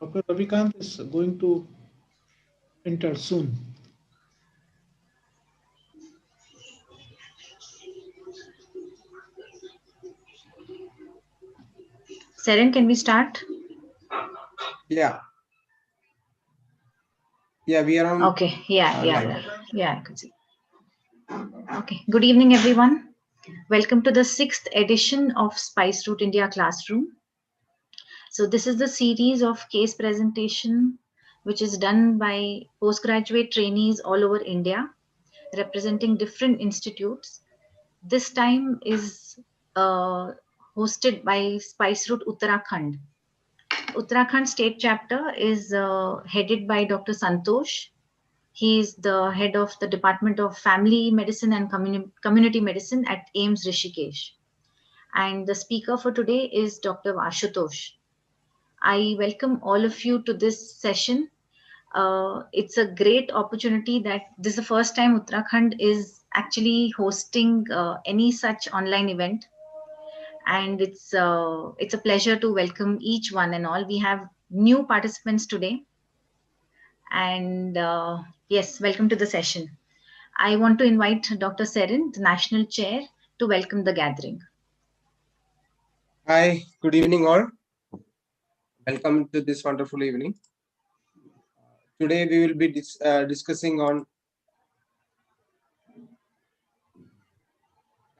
Dr. Ravikant is going to enter soon. Seren, can we start? Yeah. Yeah, we are on. Okay. Yeah. I could see. Okay. Good evening, everyone. Welcome to the 6th edition of Spice Route India Classroom. So this is the series of case presentation which is done by postgraduate trainees all over India, representing different institutes. This time is hosted by Spice Route Uttarakhand. Uttarakhand State Chapter is headed by Dr. Santosh. He is the head of the Department of Family Medicine and Community Medicine at AIIMS Rishikesh. And the speaker for today is Dr. Ashutosh. I welcome all of you to this session. It's a great opportunity that this is the first time Uttarakhand is actually hosting any such online event. And it's a pleasure to welcome each one and all. We have new participants today. And yes, welcome to the session. I want to invite Dr. Seren, the National Chair, to welcome the gathering. Hi, good evening all. Welcome to this wonderful evening. Today we will be discussing on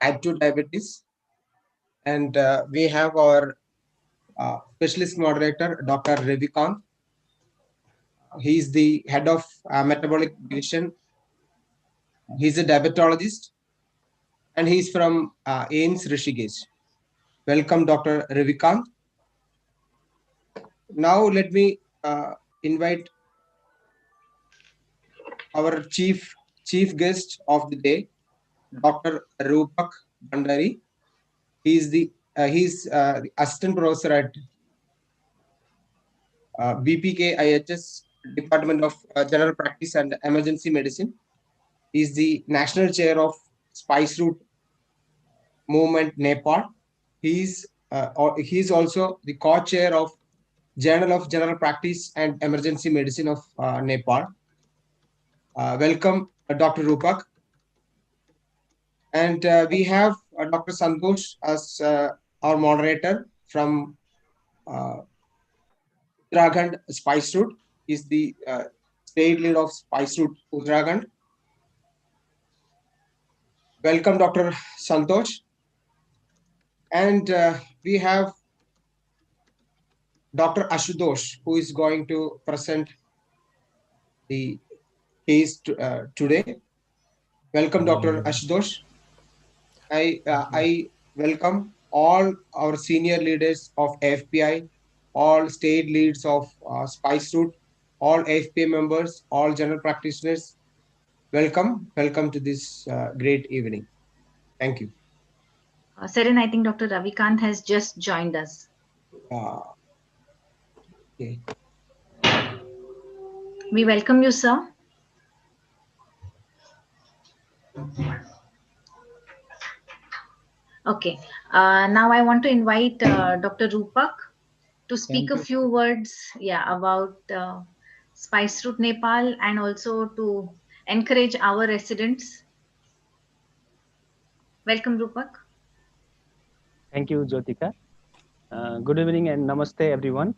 type 2 diabetes, and we have our specialist moderator, Dr. Ravikant. He is the head of metabolic division. He's a diabetologist, and he's from AIIMS Rishikesh. Welcome, Dr. Ravikant. Now let me invite our chief guest of the day, Dr. Rupak Bhandari. He's the assistant professor at BPK IHS Department of General Practice and Emergency Medicine. He's the national chair of Spice Route Movement Nepal. He's also the co-chair of Journal of General Practice and Emergency Medicine of Nepal. Welcome, Dr. Rupak. And we have Dr. Santosh as our moderator from Uttarakhand Spice Route. Is the state lead of Spice Route Uttarakhand. Welcome, Dr. Santosh. And we have Dr. Ashutosh, who is going to present the case today. Welcome, Dr. Ashutosh. I welcome all our senior leaders of FPI, all state leads of Spice Route, all FPI members, all general practitioners. Welcome to this great evening. Thank you. Seren, I think Dr. Ravikant has just joined us. Okay. We welcome you, sir. Okay. Now I want to invite Dr. Rupak to speak a few words, about Spice Route Nepal, and also to encourage our residents. Welcome, Rupak. Thank you, Jyotika. Good evening and namaste, everyone.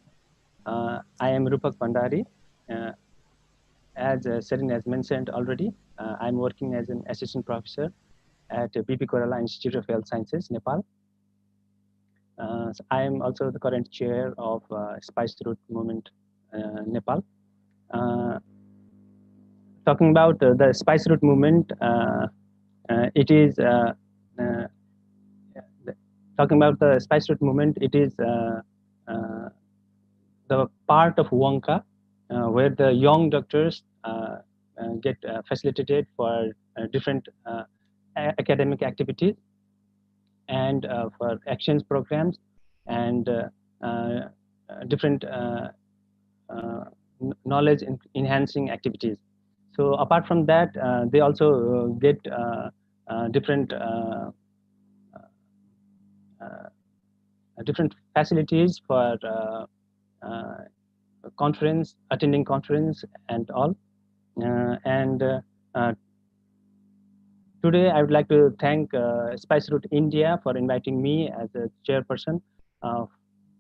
I am Rupak Bhandari. As Seren has mentioned already, I'm working as an assistant professor at BP Koirala Institute of Health Sciences, Nepal. So I am also the current chair of Spice Route Movement, Nepal. Talking about the Spice Route Movement, it is talking about the Spice Route Movement. It is the part of Wonka where the young doctors get facilitated for different academic activities and for actions programs and different knowledge enhancing activities. So apart from that, they also get different different facilities for conference, attending conference and all. Today I would like to thank Spice Route India for inviting me as a chairperson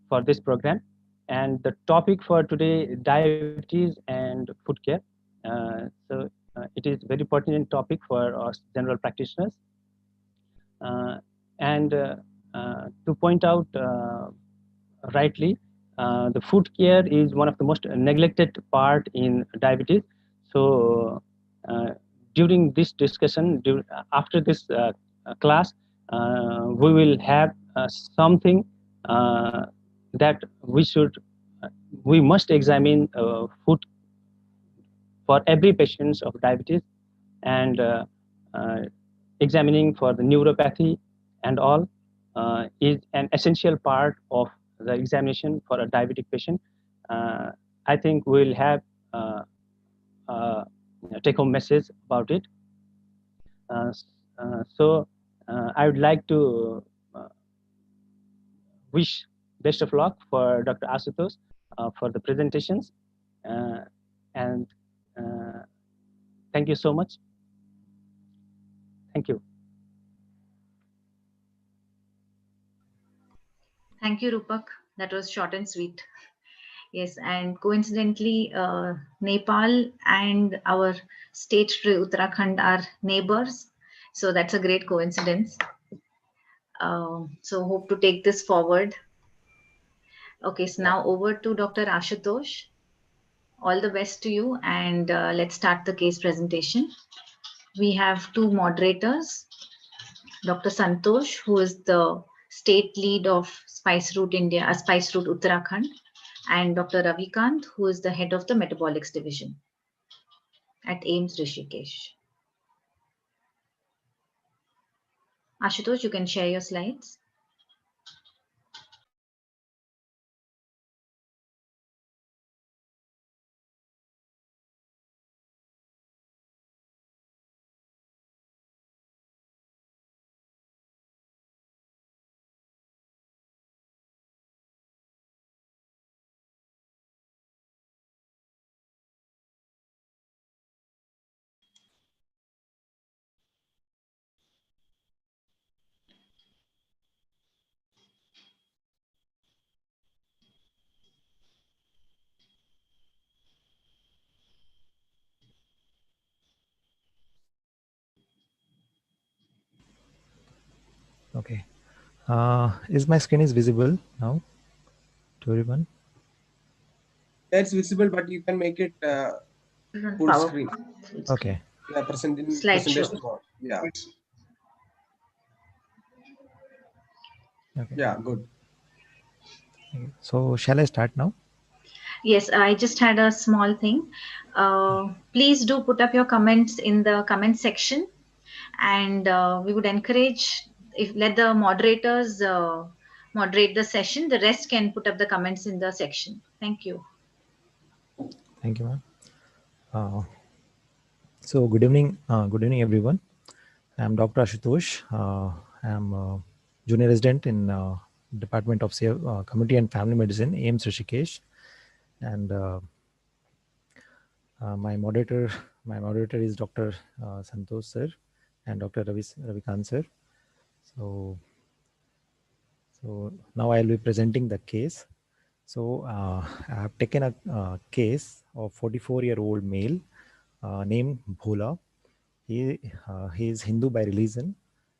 for this program. And the topic for today, diabetes and food care. It is very pertinent topic for us general practitioners. To point out rightly, the food care is one of the most neglected part in diabetes. So during this discussion, after this class, we will have something that we must examine food for every patient of diabetes, and examining for the neuropathy and all is an essential part of the examination for a diabetic patient. I think we'll have take-home message about it. I would like to wish best of luck for Dr. Asutosh for the presentations, and thank you so much. Thank you. Thank you, Rupak. That was short and sweet. Yes, and coincidentally, Nepal and our state Uttarakhand are neighbors. So that's a great coincidence. So hope to take this forward. Okay, so now over to Dr. Ashutosh. All the best to you, and let's start the case presentation. We have two moderators, Dr. Santosh, who is the state lead of Spice Route India, Spice Route Uttarakhand, and Dr. Ravikant, who is the head of the Metabolics Division at AIIMS Rishikesh. Ashutosh, you can share your slides. Okay. Is my screen is visible now to everyone? That's visible, but you can make it full screen. Okay. Yeah, present in Slideshow. presentation mode. Yeah. Okay. Yeah, good. So shall I start now? Yes, I just had a small thing. Please do put up your comments in the comment section, and we would encourage, if let the moderators moderate the session, the rest can put up the comments in the section. Thank you. Thank you, ma'am. So good evening everyone. I'm Dr. Ashutosh. I'm a junior resident in Department of Community and Family Medicine, AIIMS Rishikesh, and my moderator is Dr. Santosh sir and Dr. Ravikant sir. So now I'll be presenting the case. So I have taken a case of 44-year-old male named Bhola. He is Hindu by religion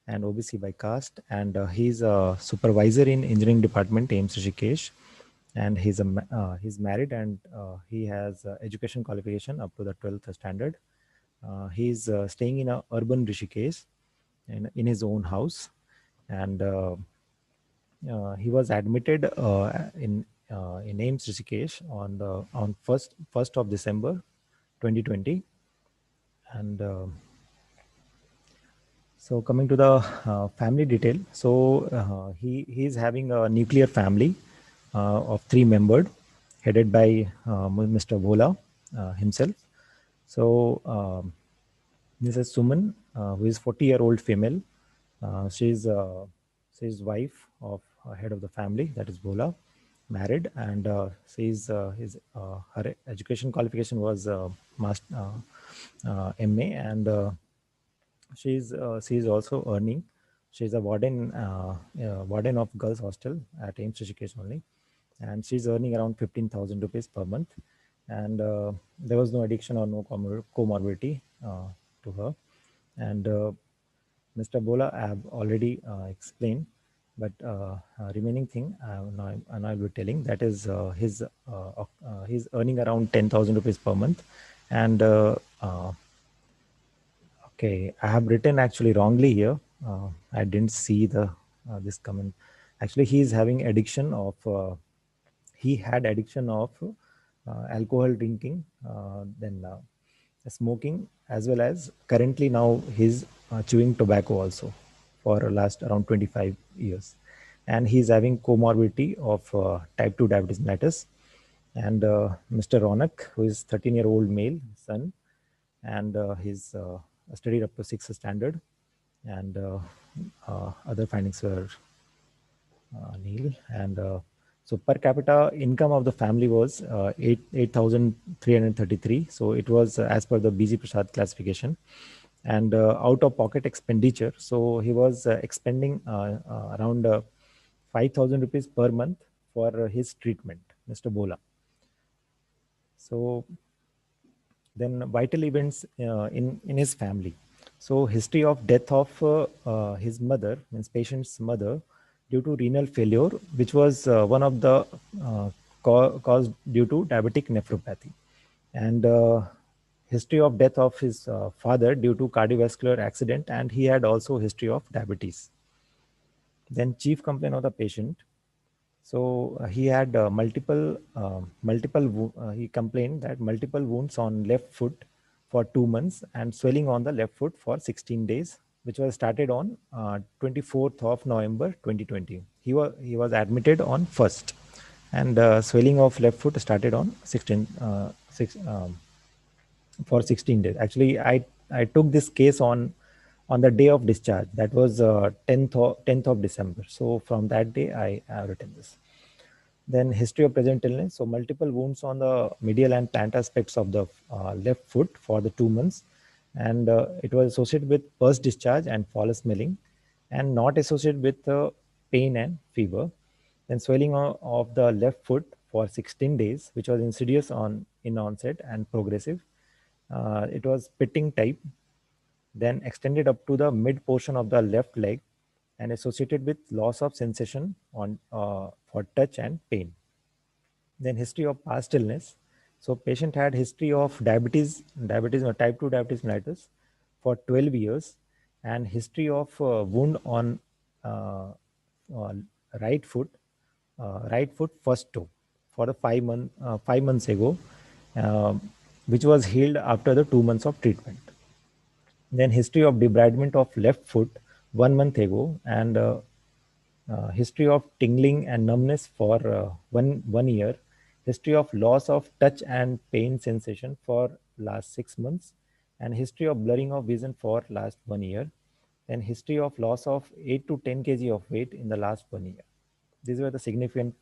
and OBC by caste, and he's a supervisor in engineering department, AIIMS Rishikesh, and he's married, and he has education qualification up to the 12th standard. He's staying in a urban Rishikesh in his own house, and he was admitted in AIIMS Rishikesh on 1st of December 2020, and so coming to the family detail, so he is having a nuclear family of 3 members, headed by Mr. Bhola himself. So Mrs. Suman, who is 40-year-old female, she's She's wife of head of the family, that is Bola, married, and she's her education qualification was MA, and she's also earning. She's a warden of girls hostel at AIMS Rishikesh only, and she's earning around 15,000 rupees per month. And there was no addiction or no comorbidity to her. And Mr. Bola, I have already explained, but remaining thing and I'll be telling, that is he's earning around 10,000 rupees per month. And okay, I have written actually wrongly here. I didn't see the this comment. Actually, he is having addiction of. He had addiction of alcohol drinking, then smoking, as well as currently now he's chewing tobacco also for last around 25 years, and he's having comorbidity of type 2 diabetes mellitus. And Mr. Ronak, who is 13-year-old male son, and he's studied up to 6th standard, and other findings were nil. And so per capita income of the family was 8,333. So it was as per the BG Prasad classification. And out of pocket expenditure, so he was expending around 5,000 rupees per month for his treatment, Mr. Bola. So then vital events in his family. So history of death of his mother, means patient's mother, due to renal failure, which was one of the caused due to diabetic nephropathy. And history of death of his father due to cardiovascular accident, and he had also history of diabetes. Then chief complaint of the patient. So he had he complained that multiple wounds on left foot for 2 months and swelling on the left foot for 16 days, which was started on 24th of November 2020. He was admitted on 1st, and swelling of left foot started on 16 days. Actually, I took this case on the day of discharge. That was 10th of December. So from that day, I have written this. Then history of present illness. So multiple wounds on the medial and plant aspects of the left foot for the 2 months. And it was associated with pus discharge and foul smelling, and not associated with pain and fever. Then swelling of the left foot for 16 days, which was insidious in onset and progressive. It was pitting type, then extended up to the mid portion of the left leg and associated with loss of sensation on for touch and pain. Then history of past illness. So patient had history of diabetes or type 2 diabetes mellitus for 12 years, and history of wound on uh, uh, right foot first toe for the 5 months ago, which was healed after the 2 months of treatment. Then history of debridement of left foot 1 month ago, and history of tingling and numbness for 1 year. History of loss of touch and pain sensation for last 6 months, and history of blurring of vision for last 1 year. Then history of loss of 8 to 10 kg of weight in the last 1 year. These were the significant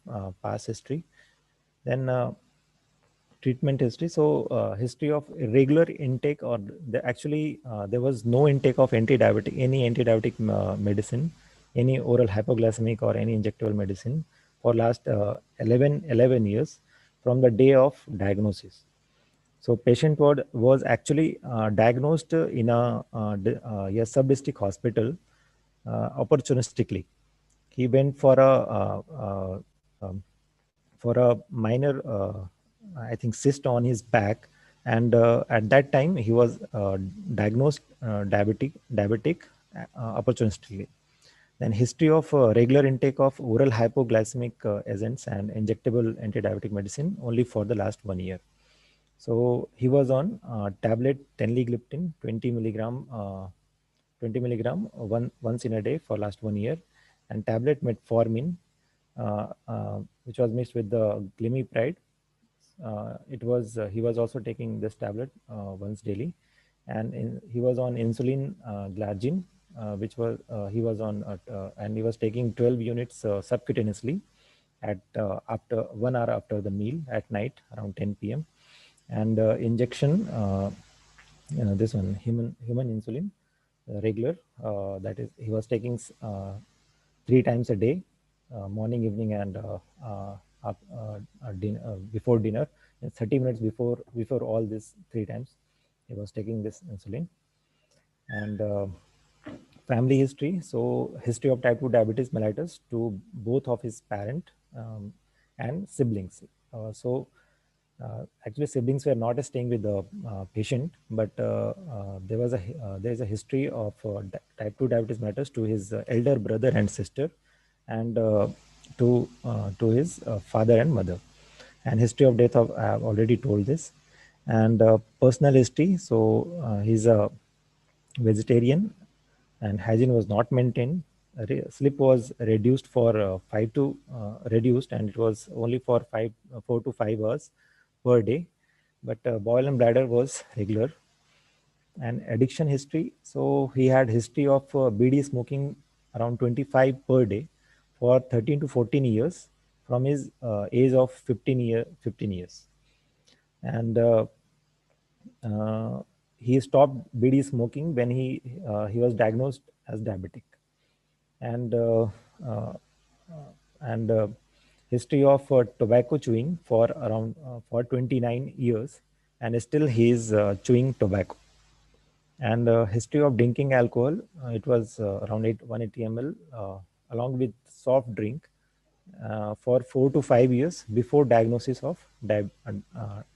past history. Then treatment history. So history of irregular intake, or there was no intake of any anti-diabetic medicine, any oral hypoglycemic or any injectable medicine for last 11 years from the day of diagnosis. So patient was actually diagnosed in a sub-district hospital opportunistically. He went for a minor, I think, cyst on his back, and at that time he was diagnosed diabetic opportunistically. Then history of regular intake of oral hypoglycemic agents and injectable anti-diabetic medicine only for the last 1 year. So he was on tablet tenligliptin 20 milligram once in a day for last 1 year, and tablet metformin, which was mixed with the glimepiride. He was also taking this tablet once daily, and he was on insulin glargine which was he was on, and he was taking 12 units subcutaneously at after 1 hour after the meal at night around 10 p.m. And injection, this one human insulin, regular. That is, he was taking 3 times a day, morning, evening, and before dinner. 30 minutes before all this 3 times, he was taking this insulin. And family history. So history of type 2 diabetes mellitus to both of his parent and siblings. Actually, siblings were not staying with the patient, but there is a history of type 2 diabetes mellitus to his elder brother and sister, and to his father and mother. And history of death of I have already told this. And personal history. So he's a vegetarian, and hygiene was not maintained. Sleep was reduced for reduced, and it was only for 4 to 5 hours per day. But bowel and bladder was regular. And addiction history. So he had history of BD smoking around 25 per day for 13 to 14 years from his age of 15 years. And he stopped BD smoking when he was diagnosed as diabetic. And history of tobacco chewing for around for 29 years, and still he is chewing tobacco. And history of drinking alcohol, it was around 180 ml along with soft drink for 4 to 5 years before diagnosis of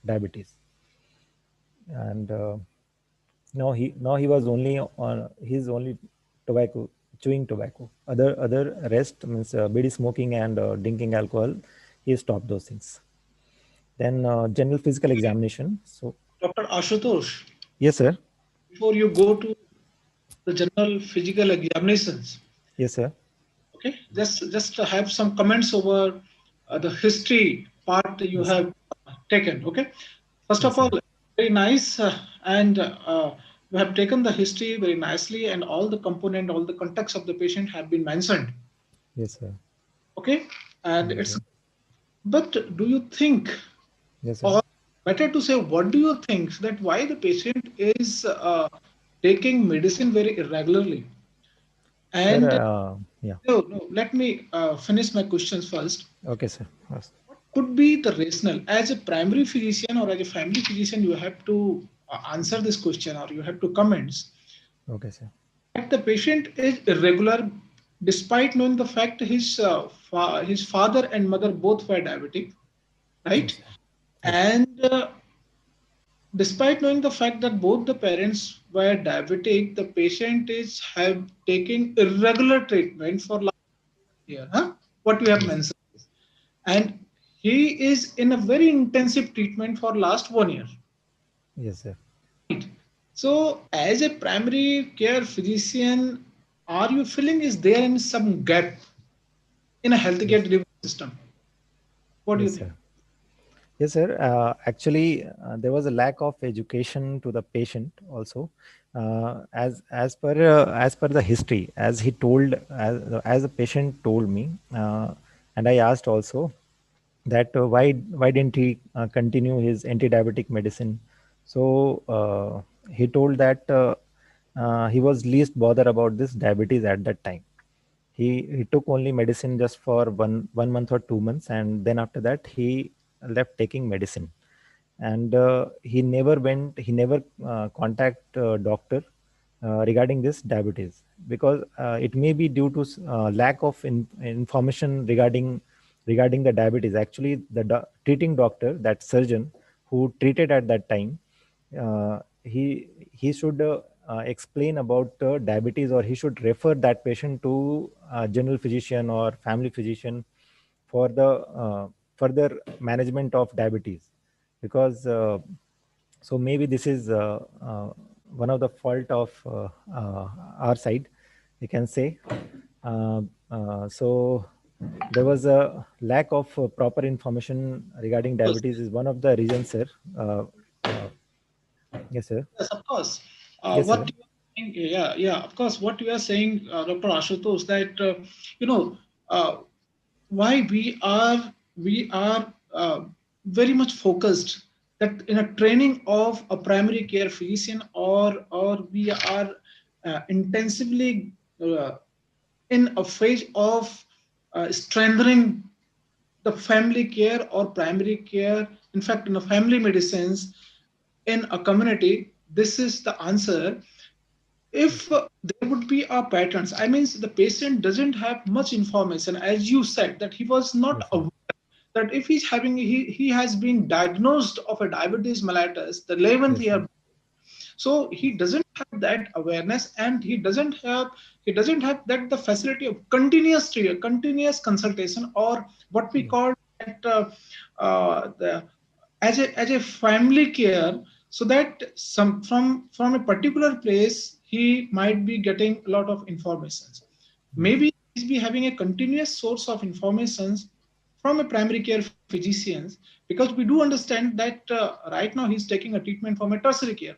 diabetes. And now he was only on his only tobacco, chewing tobacco. Other rest means BD smoking and drinking alcohol, he stopped those things. Then general physical examination. So Dr. Ashutosh, yes, sir. before you go to the general physical examinations, Yes, sir. okay, just have some comments over the history part you Yes. have taken. Okay, first Yes, of all, sir. very nice, and you have taken the history very nicely, and all the component, all the context of the patient have been mentioned. Yes, sir. Okay, and Thank it's, you. but do you think, Yes, sir. or better to say, what do you think that why the patient is taking medicine very irregularly? Sir, And yeah. no, let me finish my questions first. Okay, sir. Yes. What could be the rationale as a primary physician or as a family physician? You have to answer this question, or you have to comments Okay, sir. that the patient is irregular despite knowing the fact his father and mother both were diabetic, right? Yes, sir. Yes. And despite knowing the fact that both the parents were diabetic, the patient is have taking irregular treatment for last year. Huh? What you have Yes. mentioned, and he is in a very intensive treatment for last 1 year. Yes, sir. Right. So, as a primary care physician, are you feeling is there in some gap in a healthcare Yes. delivery system? What do you Yes, think? sir. Yes, sir. Actually, there was a lack of education to the patient also, as per the history, as he told, as the patient told me, and I asked also that why didn't he continue his anti-diabetic medicine? So he told that he was least bothered about this diabetes at that time. He took only medicine just for one month or 2 months, and then after that he left taking medicine. And he never contact doctor regarding this diabetes, because it may be due to lack of information regarding the diabetes. Actually, the treating doctor, that surgeon who treated at that time, he should explain about diabetes, or he should refer that patient to general physician or family physician for the further management of diabetes. Because so maybe this is one of the fault of our side, we can say. uh, so there was a lack of proper information regarding Of course, diabetes is one of the reasons, sir. uh, uh, yes, sir. yes, of course. Yes, What sir. you are Yeah, of course. What you are saying, Dr. Ashutosh, that you know uh, why we are very much focused that in a training of a primary care physician, or we are intensively uh, in a phase of strengthening the family care or primary care. In fact, in a family medicines in a community, this is the answer. If there would be a patterns, I mean, the patient doesn't have much information, as you said, that he was not Yes, sir. aware that if he's having, he has been diagnosed of a diabetes mellitus the 11th Yes, sir. year. So he doesn't have that awareness, and he doesn't have that the facility of continuous consultation, or what we Yeah. call that the as a family care, so that some from a particular place he might be getting a lot of informations. Yes. Maybe he's be having a continuous source of informations from a primary care physicians, because we do understand that right now he's taking a treatment from a tertiary care,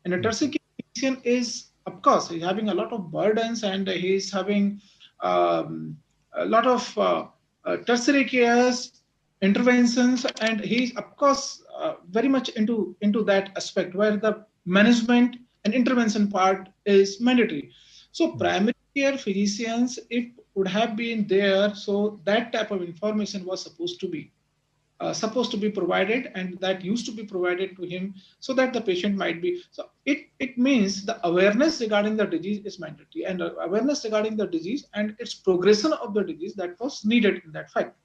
and a Yes, tertiary sir. care physician is, of course, he's having a lot of burdens, and he's having um, a lot of tertiary cares interventions, and he's, of course, very much into that aspect where the management and intervention part is mandatory. So Yes. primary care physicians, if would have been there, so that type of information was supposed to be provided, and that used to be provided to him, so that the patient might be, so it means the awareness regarding the disease is mandatory, and awareness regarding the disease and its progression of the disease, that was needed in that fact.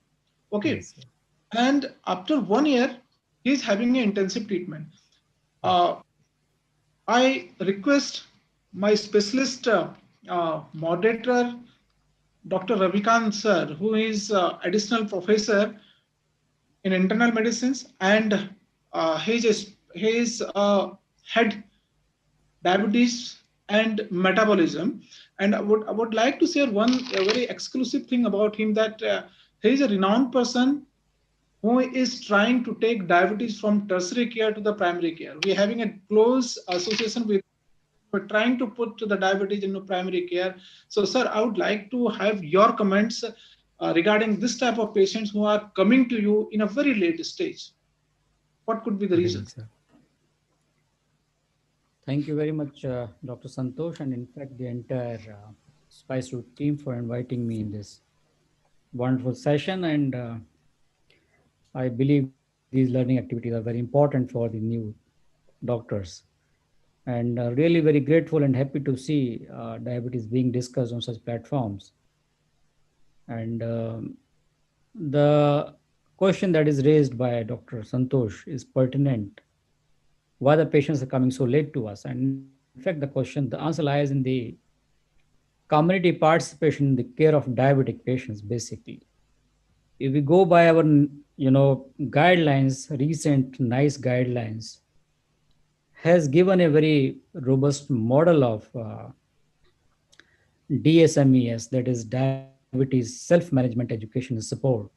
Okay. Yes, sir. And after 1 year, he's having an intensive treatment. Yes. uh, I request my specialist moderator, Dr. Ravikant sir, who is additional professor in internal medicines, and he is head diabetes and metabolism. And I would like to share one a very exclusive thing about him, that he is a renowned person who is trying to take diabetes from tertiary care to the primary care. We're having a close association with, we're trying to put the diabetes into primary care. So, sir, I would like to have your comments regarding this type of patients who are coming to you in a very late stage. What could be the Good evening, reason? sir. Thank you very much, Dr. Santosh, and in fact, the entire Spice Root team for inviting me in this wonderful session. And I believe these learning activities are very important for the new doctors. And really very grateful and happy to see diabetes being discussed on such platforms. And the question that is raised by Dr. Santosh is pertinent. Why the patients are coming so late to us? And in fact, the answer lies in the community participation in the care of diabetic patients. Basically, if we go by our guidelines, recent nice guidelines has given a very robust model of DSMES, that is diabetes self-management education support,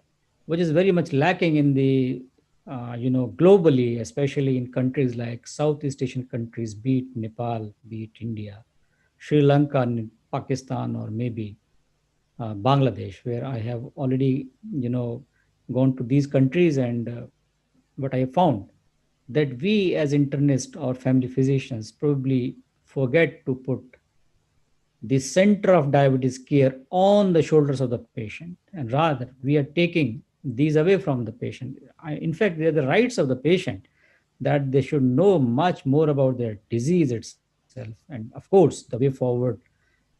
which is very much lacking in the globally, especially in countries like Southeast Asian countries, be it Nepal, be it India, Sri Lanka, Pakistan, or maybe Bangladesh, where I have already gone to these countries. And what I have found that we as internists or family physicians probably forget to put the center of diabetes care on the shoulders of the patient, and rather we are taking these away from the patient. In fact, they are the rights of the patient, that they should know much more about their disease itself, and of course the way forward,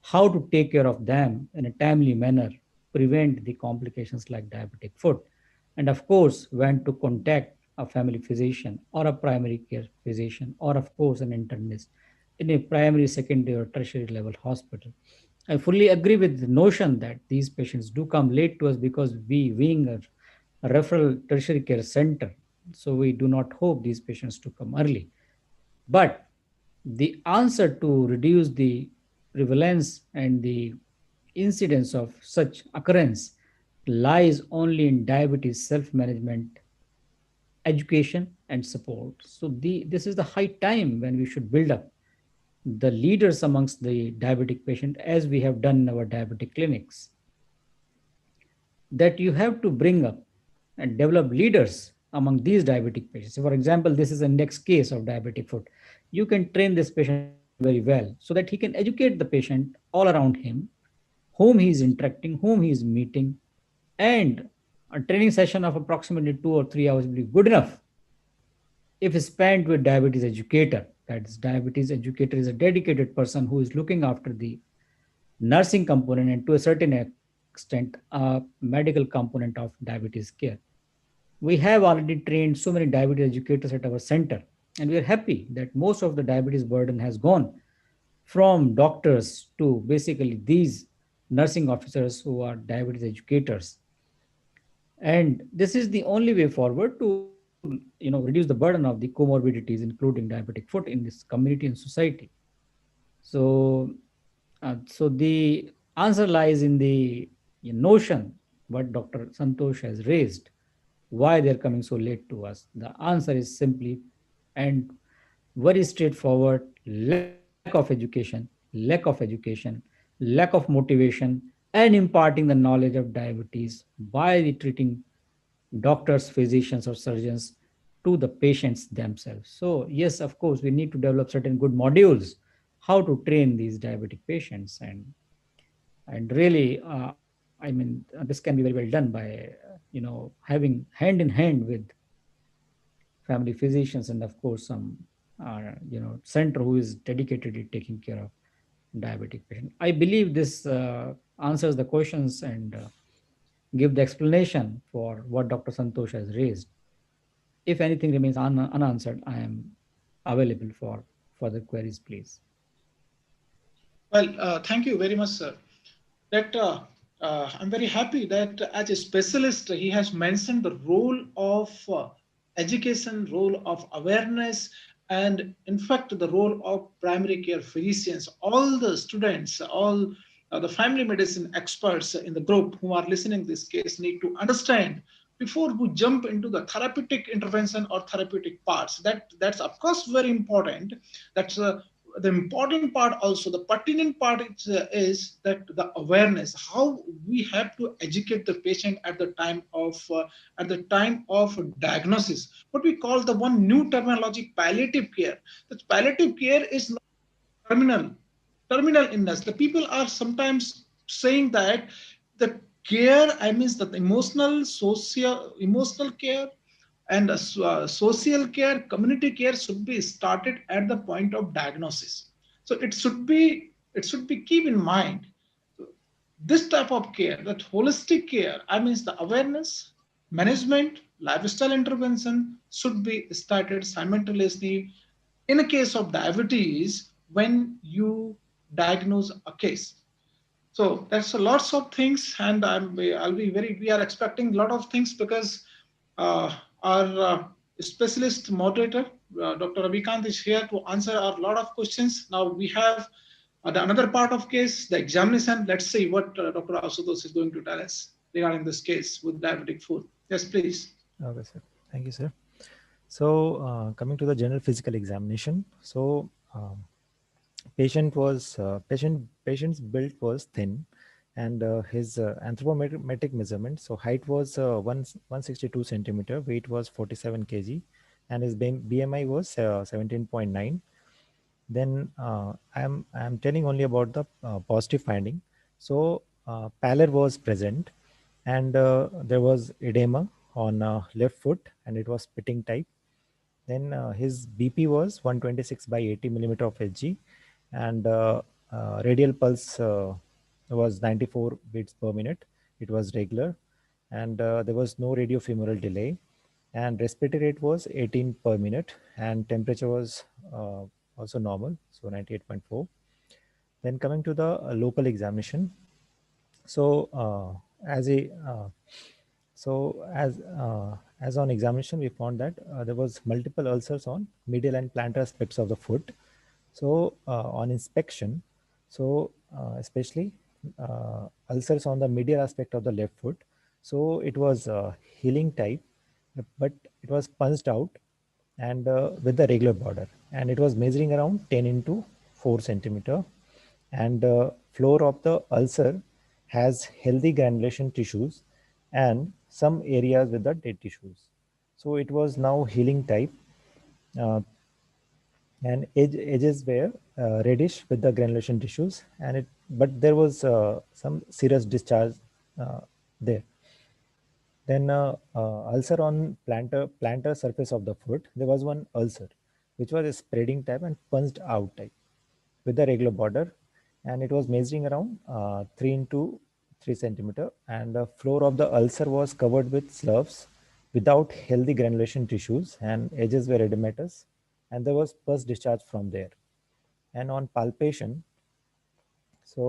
how to take care of them in a timely manner, prevent the complications like diabetic foot, and of course when to contact a family physician or a primary care physician, or of course an internist in a primary, secondary, or tertiary level hospital. I fully agree with the notion that these patients do come late to us because we, being a referral tertiary care center, so we do not hope these patients to come early. But the answer to reduce the prevalence and the incidence of such occurrence lies only in diabetes self-management education and support. So this is the high time when we should build up the leaders amongst the diabetic patient, as we have done in our diabetic clinics, that you have to bring up and develop leaders among these diabetic patients. So for example, this is a next case of diabetic foot. You can train this patient very well so that he can educate the patient all around him, whom he is interacting, whom he is meeting, and a training session of approximately 2 or 3 hours will be good enough if spent with diabetes educator. That is, diabetes educator is a dedicated person who is looking after the nursing component and to a certain extent a medical component of diabetes care. We have already trained so many diabetes educators at our center, and we are happy that most of the diabetes burden has gone from doctors to basically these nursing officers who are diabetes educators. And this is the only way forward to reduce the burden of the comorbidities, including diabetic foot, in this community and society. So so the answer lies in the notion what Dr. Santosh has raised, why they're coming so late to us. The answer is simply and very straightforward: lack of education, lack of motivation, and imparting the knowledge of diabetes by the treating doctors, physicians, or surgeons to the patients themselves. So, yes, of course, we need to develop certain good modules how to train these diabetic patients, and really, this can be very well done by having hand in hand with family physicians, and of course some center who is dedicatedly taking care of diabetic patient. I believe this answers the questions and give the explanation for what Dr. Santosh has raised. If anything remains unanswered, I am available for further queries, please. Well, thank you very much, sir. That I'm very happy that as a specialist, he has mentioned the role of education, role of awareness, and in fact, the role of primary care physicians, all the students, all the family medicine experts in the group who are listening this case need to understand before we jump into the therapeutic intervention or therapeutic parts. That's of course very important. That's the important part, also the pertinent part is that the awareness, how we have to educate the patient at the time of diagnosis, what we call the one new terminology, palliative care. That palliative care is not terminal terminal illness. The people are sometimes saying that the care, I mean that emotional, social, emotional care and social care, community care should be started at the point of diagnosis. So it should be keep in mind this type of care, that holistic care, I mean the awareness, management, lifestyle intervention should be started simultaneously in a case of diabetes when you diagnose a case. So that's a lots of things, and I'll be very. We are expecting a lot of things because our specialist moderator, Dr. Ravikant, is here to answer a lot of questions. Now we have another part of case, the examination. Let's see what Dr. Asutosh is going to tell us regarding this case with diabetic foot. Yes, please. Okay, sir. Thank you, sir. So, coming to the general physical examination. So, patient's build was thin, and his anthropometric measurement. So, height was 162 centimeter, weight was 47 kg, and his BMI was 17.9. Then I'm telling only about the positive finding. So pallor was present, and there was edema on left foot, and it was spitting type. Then his BP was 126 by 80 millimeter of Hg, and radial pulse was 94 beats per minute. It was regular, and there was no radiofemoral delay, and respiratory rate was 18 per minute, and temperature was also normal, so 98.4. Then coming to the local examination. So as a as on examination, we found that there was multiple ulcers on medial and plantar aspects of the foot. So on inspection, so especially ulcers on the medial aspect of the left foot. So it was healing type, but it was punched out and with the regular border, and it was measuring around 10 into 4 centimeter, and the floor of the ulcer has healthy granulation tissues and some areas with the dead tissues. So it was now healing type, uh, and edges were reddish with the granulation tissues, and but there was some serous discharge there. Then ulcer on plantar surface of the foot. There was one ulcer, which was a spreading type and punched out type with a regular border, and it was measuring around 3 into 3 centimeter. And the floor of the ulcer was covered with sloughs without healthy granulation tissues, and edges were edematous, and there was pus discharge from there. And on palpation, so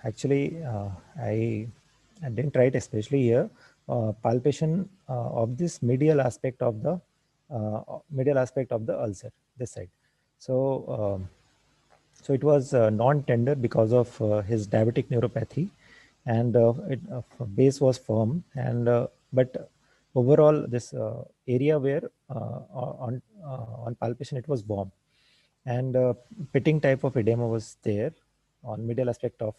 actually, I didn't write especially here. Palpation of this medial aspect of the ulcer, this side. So so it was non-tender because of his diabetic neuropathy, and base was firm, and but overall this area where on palpation it was warm, and pitting type of edema was there on medial aspect of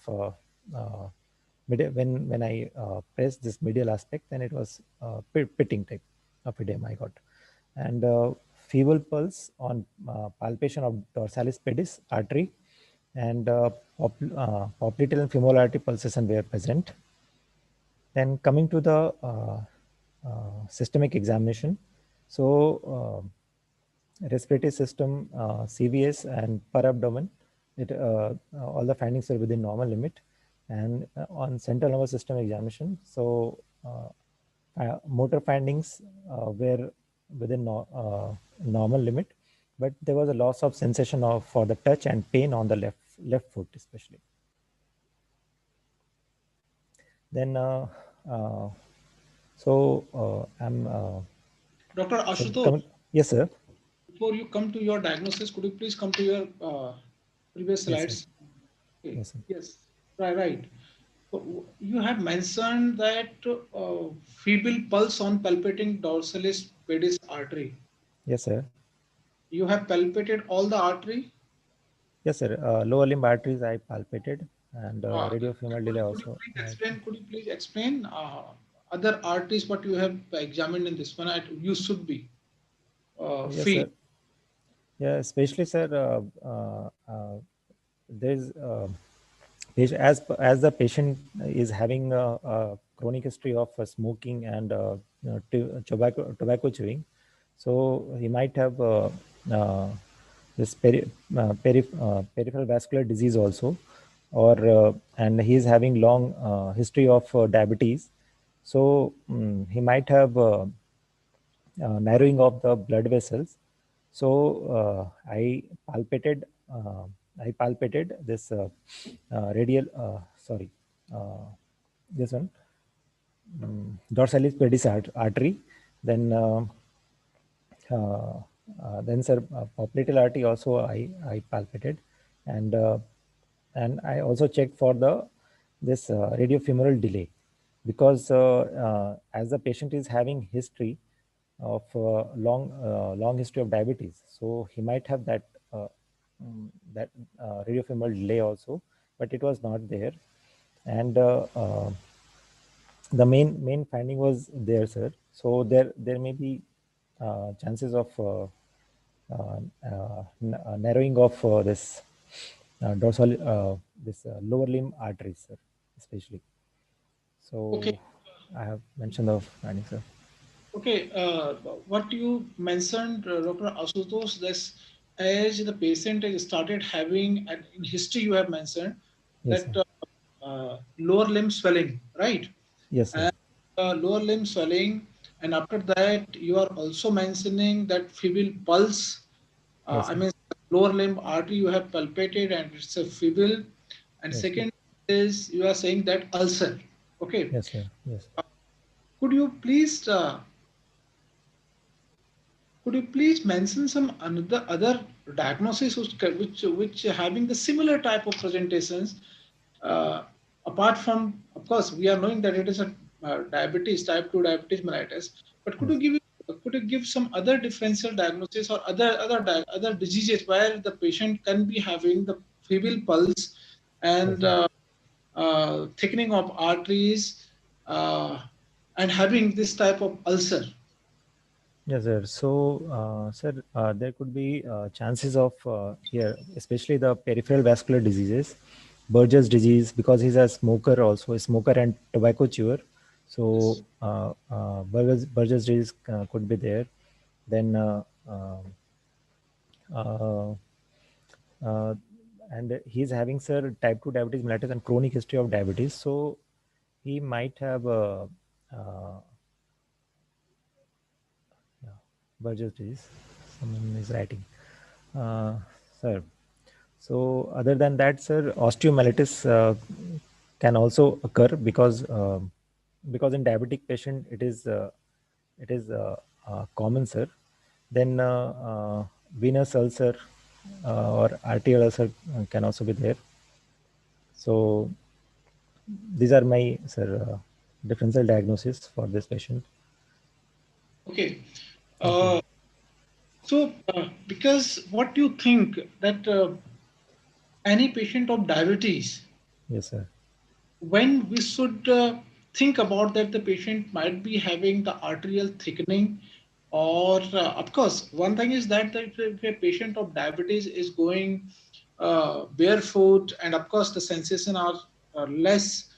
when I pressed this medial aspect, then it was pitting type of edema I got. And feeble pulse on palpation of dorsalis pedis artery, and popliteal and femoral artery pulsation were present. Then coming to the systemic examination, so respiratory system, CVS and per abdomen, all the findings are within normal limit. And on central nervous system examination, so motor findings were within normal limit, but there was a loss of sensation of for the touch and pain on the left foot especially. Then I'm Dr. Ashutosh. Yes, sir. Before you come to your diagnosis, could you please come to your previous slides? Yes, Okay. sir. Yes, right. So you have mentioned that feeble pulse on palpating dorsalis pedis artery. Yes, sir. You have palpated all the artery? Yes, sir. Lower limb arteries I palpated, and radiofemoral delay Could you also. please explain? Could you please explain other arteries what you have examined in this one? You should be Yes, feel. sir. Yeah, especially, sir. There's as the patient is having a chronic history of smoking and tobacco chewing, so he might have uh, this peripheral vascular disease also, or and he is having long history of diabetes, so he might have narrowing of the blood vessels. So palpated I palpated this radial sorry uh, this one, dorsalis pedis artery. Then uh, then sir, popliteal artery also I palpated, and I also checked for the this radiofemoral delay, because as the patient is having history of long history of diabetes, so he might have that that radiofemoral delay also, but it was not there. And the main finding was there, sir. So there may be chances of narrowing of this dorsal this lower limb arteries, sir, especially. Okay. So I have mentioned the findings, sir. Okay, what you mentioned, Dr. Asutosh, this as the patient has started having, and in history you have mentioned Yes, that sir. lower limb swelling, right? Yes, sir. And lower limb swelling, and after that you are also mentioning that feeble pulse. Yes, I sir. mean, lower limb artery you have palpated and it's a feeble. And Yes, sir. second is you are saying that ulcer. Okay, Yes, sir. Yes. could you please mention some another other diagnosis which having the similar type of presentations, apart from, of course, we are knowing that it is a diabetes type 2 diabetes mellitus, but could Yes. you give could you give some other differential diagnosis or other diseases where the patient can be having the feeble pulse and Okay. thickening of arteries uh, and having this type of ulcer? Yes, sir. So, sir, there could be chances of here, especially the peripheral vascular diseases, Burgess disease, because he's a smoker also, a smoker and tobacco chewer. So, Yes. Burgess disease could be there. Then, uh, uh, and he's having, sir, type 2 diabetes mellitus and chronic history of diabetes. So, he might have uh, yeah, Burgess disease. Someone is writing. Uh, Sir, so other than that, sir, osteomyelitis can also occur because in diabetic patient it is common, sir. Then venous ulcer or arterial ulcer can also be there. So these are my, sir, differential diagnosis for this patient. Okay. Thank you. Uh, because what do you think that any patient of diabetes, Yes, sir. when we should think about that the patient might be having the arterial thickening, or of course one thing is that if a patient of diabetes is going barefoot, and of course the sensation are less,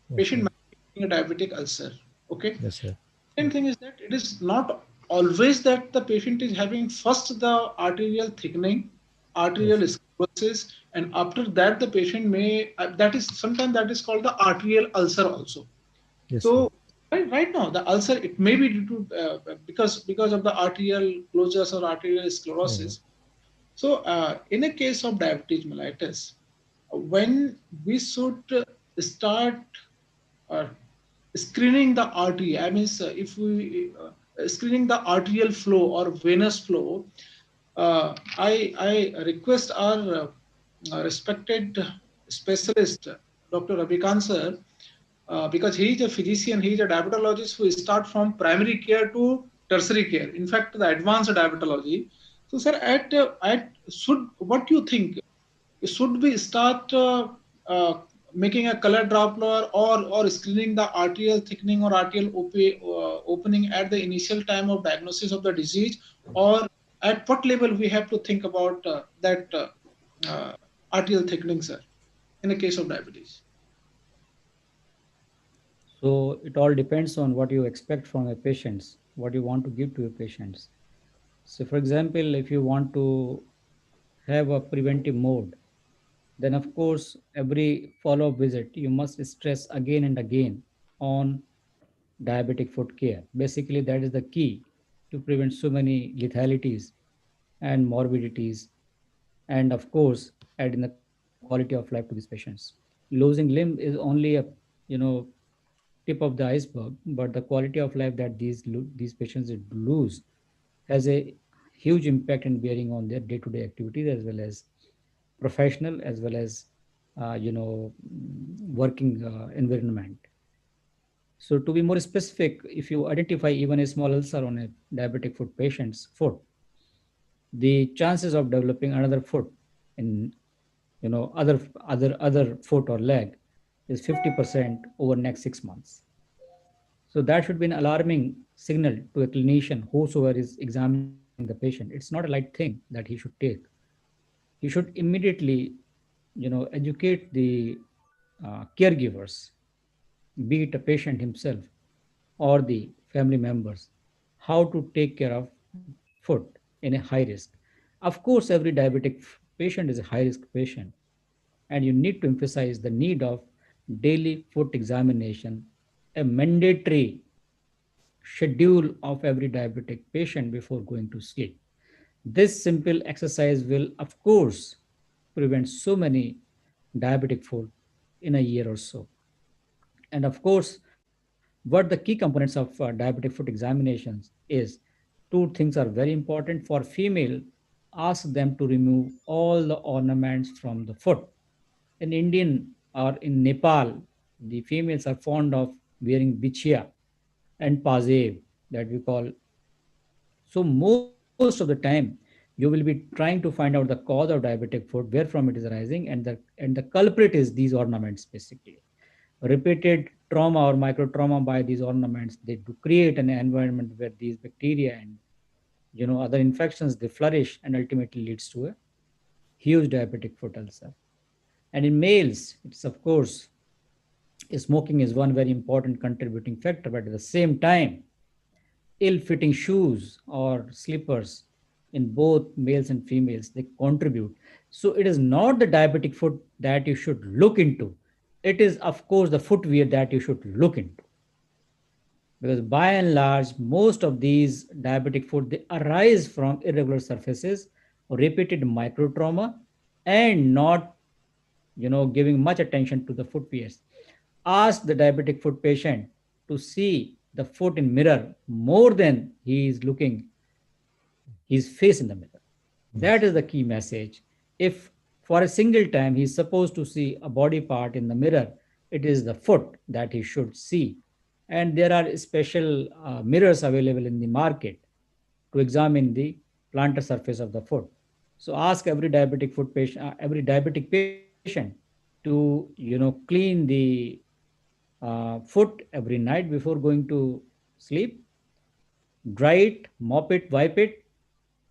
Yes, patient sir. might be having a diabetic ulcer. Okay. Yes, sir. Second thing is that it is not always that the patient is having first the arterial thickening, Yes. arterial sclerosis, and after that the patient may that is sometimes that is called the arterial ulcer also. Yes, sir. So right now the ulcer, it may be due to because of the arterial closures or arterial Yeah. sclerosis. So in a case of diabetes mellitus, when we should start uh, screening the artery, I mean, if we screening the arterial flow or venous flow, I request our respected specialist, Dr. Abhikant sir, because he is a physician, he is a diabetologist who start from primary care to tertiary care. In fact, the advanced diabetology. So, sir, at should what do you think? Should we start making a color Doppler or screening the arterial thickening or arterial opening at the initial time of diagnosis of the disease, or at what level we have to think about that uh, arterial thickening, sir, in a case of diabetes? So it all depends on what you expect from your patients, what you want to give to your patients. So, for example, if you want to have a preventive mode, then of course, every follow up visit, you must stress again and again on diabetic foot care. Basically, that is the key to prevent so many lethalities and morbidities, and of course, adding the quality of life to these patients. Losing limb is only a you know tip of the iceberg, but the quality of life that these patients lose has a huge impact and bearing on their day-to-day activities, as well as professional, as well as working environment. So to be more specific, if you identify even a small ulcer on a diabetic foot patient's foot, the chances of developing another foot in other foot or leg is 50% over next 6 months. So that should be an alarming signal to a clinician whosoever is examining the patient. It's not a light thing that he should take. He should immediately, educate the caregivers, be it a patient himself or the family members, how to take care of foot in a high risk. Of course, every diabetic patient is a high risk patient, and you need to emphasize the need of daily foot examination, a mandatory schedule of every diabetic patient before going to sleep. This simple exercise will, of course, prevent so many diabetic foot in a year or so. And of course, what the key components of diabetic foot examinations is, two things are very important. For female, ask them to remove all the ornaments from the foot. In Indian or in Nepal, the females are fond of wearing bichia and pazev, that we call So most of the time, you will be trying to find out the cause of diabetic foot, where from it is arising, and the culprit is these ornaments basically. Repeated trauma or micro trauma by these ornaments, they do create an environment where these bacteria and other infections, they flourish and ultimately leads to a huge diabetic foot ulcer. And in males, it's of course, smoking is one very important contributing factor, but at the same time, ill-fitting shoes or slippers in both males and females, they contribute. So it is not the diabetic foot that you should look into. It is, of course, the footwear that you should look into. Because by and large, most of these diabetic foot, they arise from irregular surfaces or repeated micro trauma and not giving much attention to the footwears. Ask the diabetic foot patient to see the foot in mirror more than he is looking his face in the mirror. That is the key message. If for a single time he is supposed to see a body part in the mirror, it is the foot that he should see. And there are special mirrors available in the market to examine the plantar surface of the foot. So ask every diabetic patient to clean the foot every night before going to sleep, dry it, mop it, wipe it,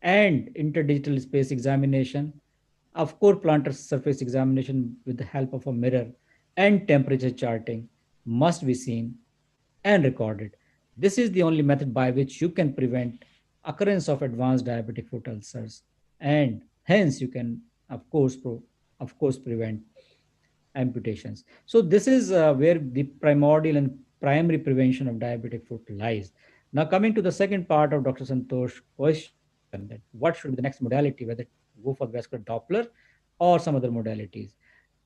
and interdigital space examination. Of course, plantar surface examination with the help of a mirror and temperature charting must be seen and recorded. This is the only method by which you can prevent occurrence of advanced diabetic foot ulcers, and hence you can, of course, prevent amputations. So this is where the primordial and primary prevention of diabetic foot lies. Now coming to the second part of Dr. Santosh's question, that what should be the next modality, whether go for vascular Doppler or some other modalities.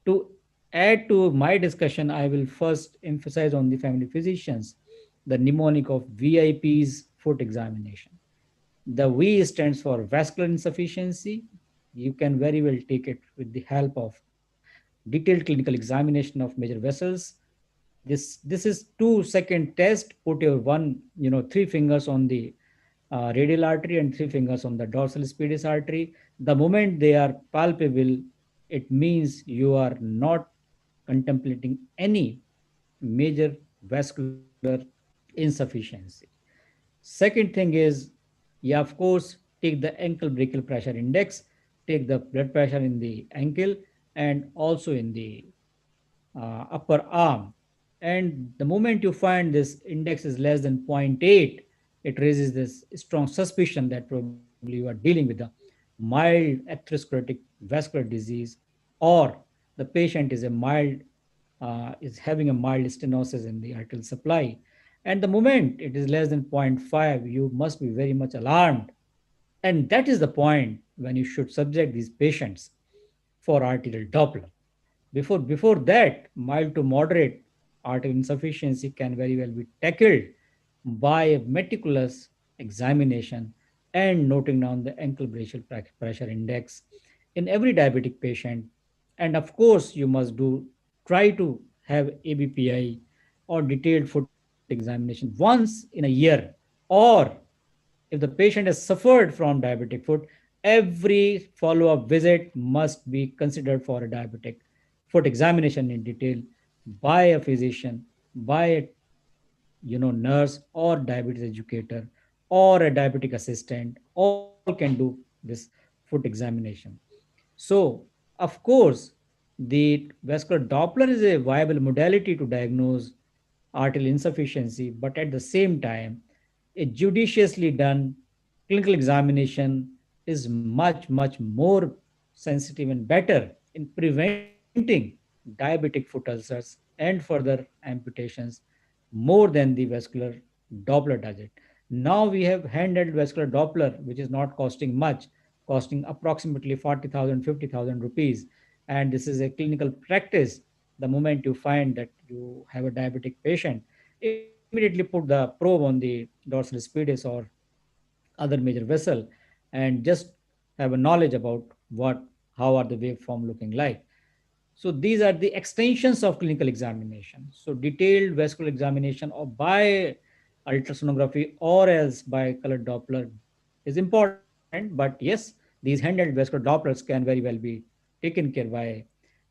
To add to my discussion, I will first emphasize on the family physicians the mnemonic of VIP's foot examination. The V stands for vascular insufficiency. You can very well take it with the help of detailed clinical examination of major vessels. This is 2 second test. Put your three fingers on the radial artery and three fingers on the dorsal spidus artery. The moment they are palpable, it means you are not contemplating any major vascular insufficiency. Second thing is, yeah, of course, take the ankle brachial pressure index, take the blood pressure in the ankle and also in the upper arm. And the moment you find this index is less than zero 0.8, it raises this strong suspicion that probably you are dealing with a mild atherosclerotic vascular disease, or the patient is having a mild stenosis in the arterial supply. And the moment it is less than zero 0.5, you must be very much alarmed. And that is the point when you should subject these patients for arterial Doppler. Before that, mild to moderate arterial insufficiency can very well be tackled by a meticulous examination and noting down the ankle brachial pressure index in every diabetic patient. And of course, you must try to have ABPI or detailed foot examination once in a year, or if the patient has suffered from diabetic foot, every follow-up visit must be considered for a diabetic foot examination in detail by a physician, by a nurse or diabetes educator or a diabetic assistant. All can do this foot examination. So, of course, the vascular Doppler is a viable modality to diagnose arterial insufficiency, but at the same time, a judiciously done clinical examination is much, much more sensitive and better in preventing diabetic foot ulcers and further amputations more than the vascular Doppler does it. Now we have handheld vascular Doppler, which is not costing much, costing approximately 40,000, 50,000 rupees. And this is a clinical practice. The moment you find that you have a diabetic patient, immediately put the probe on the dorsal spidus or other major vessel and just have a knowledge about how are the waveform looking like. So these are the extensions of clinical examination. So detailed vascular examination or by ultrasonography or else by colored Doppler is important, but yes, these handheld vascular Dopplers can very well be taken care by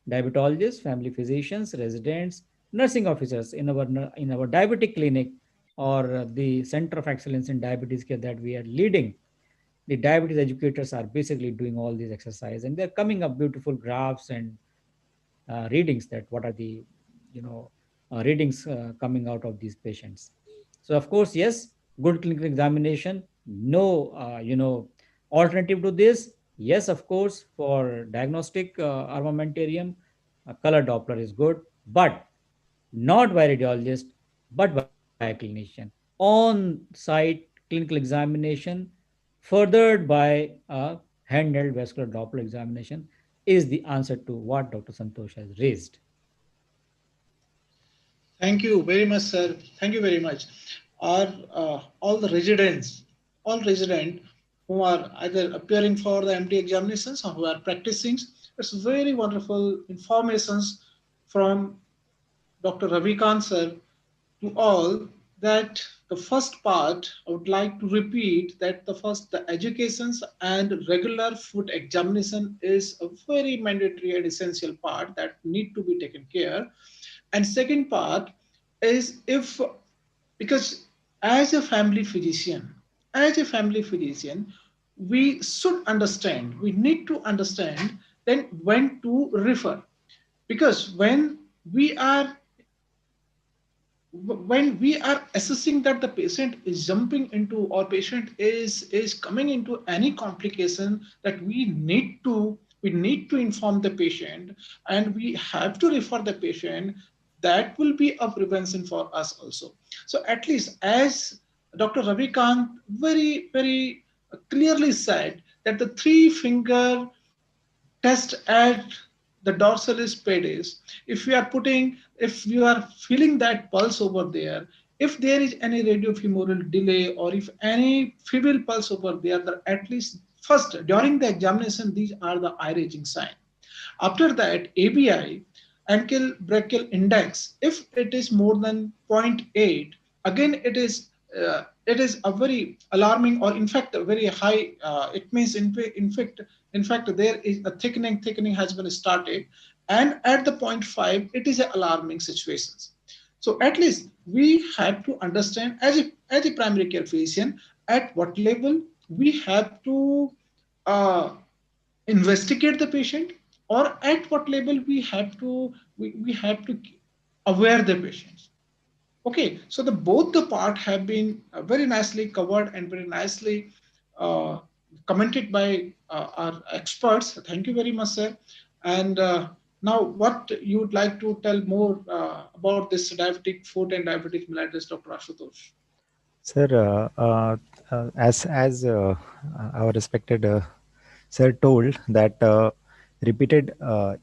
diabetologists, family physicians, residents, nursing officers in our diabetic clinic, or the Center of Excellence in Diabetes Care that we are leading. The diabetes educators are basically doing all these exercise, and they're coming up beautiful graphs and readings that what are the you know readings coming out of these patients. So of course, yes, good clinical examination, no alternative to this. Yes, of course, for diagnostic armamentarium, a color Doppler is good, but not by radiologist, but by a clinician. On-site clinical examination, furthered by a handheld vascular Doppler examination, is the answer to what Dr. Santosh has raised. Thank you very much, sir. Thank you very much. Our all the residents, all resident who are either appearing for the MD examinations or who are practicing, it's very wonderful informations from Dr. Ravikant sir to all, that the first part I would like to repeat that the educations and regular food examination is a very mandatory and essential part that need to be taken care. And second part is, if because as a family physician, as a family physician, we should understand, we need to understand then when to refer, because we are when we are assessing that the patient is jumping into, or patient is coming into any complication, that we need to inform the patient, and we have to refer the patient. That will be a prevention for us also. So at least, as Dr. Ravikant very clearly said, that the three finger test at the dorsalis pedis, if we are putting, if you are feeling that pulse over there, if there is any radiofemoral delay, or if any feeble pulse over there, that at least first during the examination, these are the eye raging sign. After that, ABI, ankle brachial index, if it is more than zero point 0.8, again it is a very alarming, or in fact a very high. It means in fact there is a thickening has been started, and at the zero point 0.5 it is an alarming situations. So at least we have to understand, as a primary care physician, at what level we have to uh, investigate the patient, or at what level we have to aware the patients. Okay, so the both the part have been very nicely covered and very nicely uh, commented by our experts. Thank you very much, sir. And now, what you would like to tell more about this diabetic foot and diabetic mellitus, Dr. Ashutosh? Sir, as our respected sir told that repeated